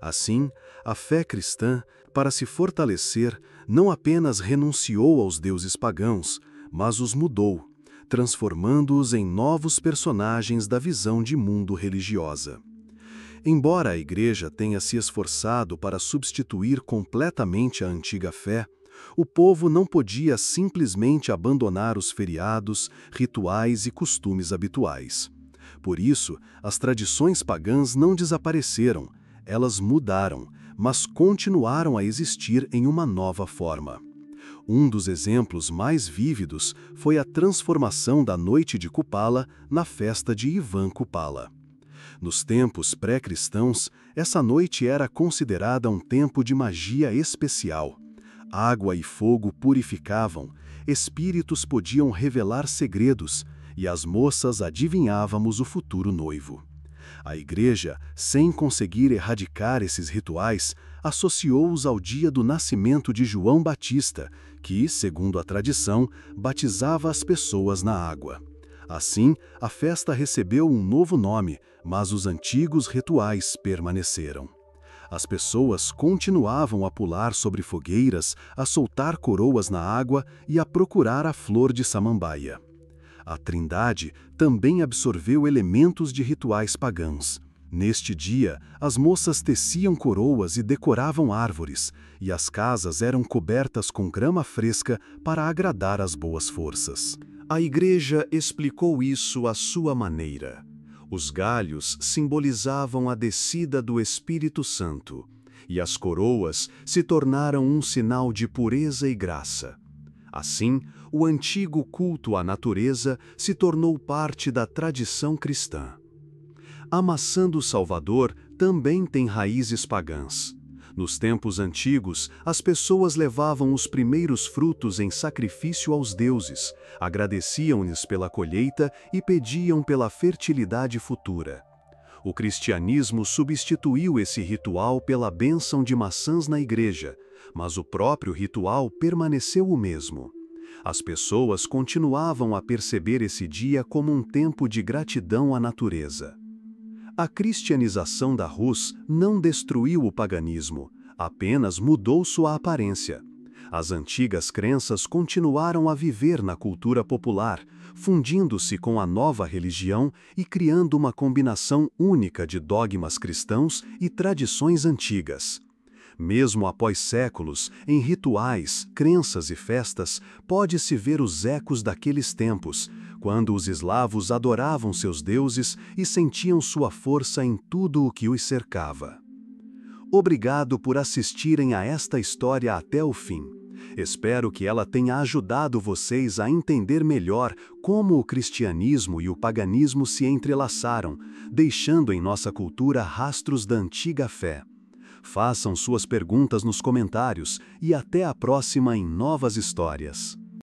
Assim, a fé cristã, para se fortalecer, não apenas renunciou aos deuses pagãos, mas os mudou, transformando-os em novos personagens da visão de mundo religiosa. Embora a Igreja tenha se esforçado para substituir completamente a antiga fé, o povo não podia simplesmente abandonar os feriados, rituais e costumes habituais. Por isso, as tradições pagãs não desapareceram, elas mudaram, mas continuaram a existir em uma nova forma. Um dos exemplos mais vívidos foi a transformação da Noite de Kupala na festa de Ivan Kupala. Nos tempos pré-cristãos, essa noite era considerada um tempo de magia especial. Água e fogo purificavam, espíritos podiam revelar segredos, e as moças adivinhávamos o futuro noivo. A Igreja, sem conseguir erradicar esses rituais, associou-os ao dia do nascimento de João Batista, que, segundo a tradição, batizava as pessoas na água. Assim, a festa recebeu um novo nome, mas os antigos rituais permaneceram. As pessoas continuavam a pular sobre fogueiras, a soltar coroas na água e a procurar a flor de samambaia. A Trindade também absorveu elementos de rituais pagãos. Neste dia, as moças teciam coroas e decoravam árvores, e as casas eram cobertas com grama fresca para agradar as boas forças. A Igreja explicou isso à sua maneira. Os galhos simbolizavam a descida do Espírito Santo, e as coroas se tornaram um sinal de pureza e graça. Assim, o antigo culto à natureza se tornou parte da tradição cristã. A maçã do Salvador também tem raízes pagãs. Nos tempos antigos, as pessoas levavam os primeiros frutos em sacrifício aos deuses, agradeciam-lhes pela colheita e pediam pela fertilidade futura. O cristianismo substituiu esse ritual pela bênção de maçãs na Igreja, mas o próprio ritual permaneceu o mesmo. As pessoas continuavam a perceber esse dia como um tempo de gratidão à natureza. A cristianização da Rus não destruiu o paganismo, apenas mudou sua aparência. As antigas crenças continuaram a viver na cultura popular, fundindo-se com a nova religião e criando uma combinação única de dogmas cristãos e tradições antigas. Mesmo após séculos, em rituais, crenças e festas, pode-se ver os ecos daqueles tempos, quando os eslavos adoravam seus deuses e sentiam sua força em tudo o que os cercava. Obrigado por assistirem a esta história até o fim. Espero que ela tenha ajudado vocês a entender melhor como o cristianismo e o paganismo se entrelaçaram, deixando em nossa cultura rastros da antiga fé. Façam suas perguntas nos comentários e até a próxima em novas histórias.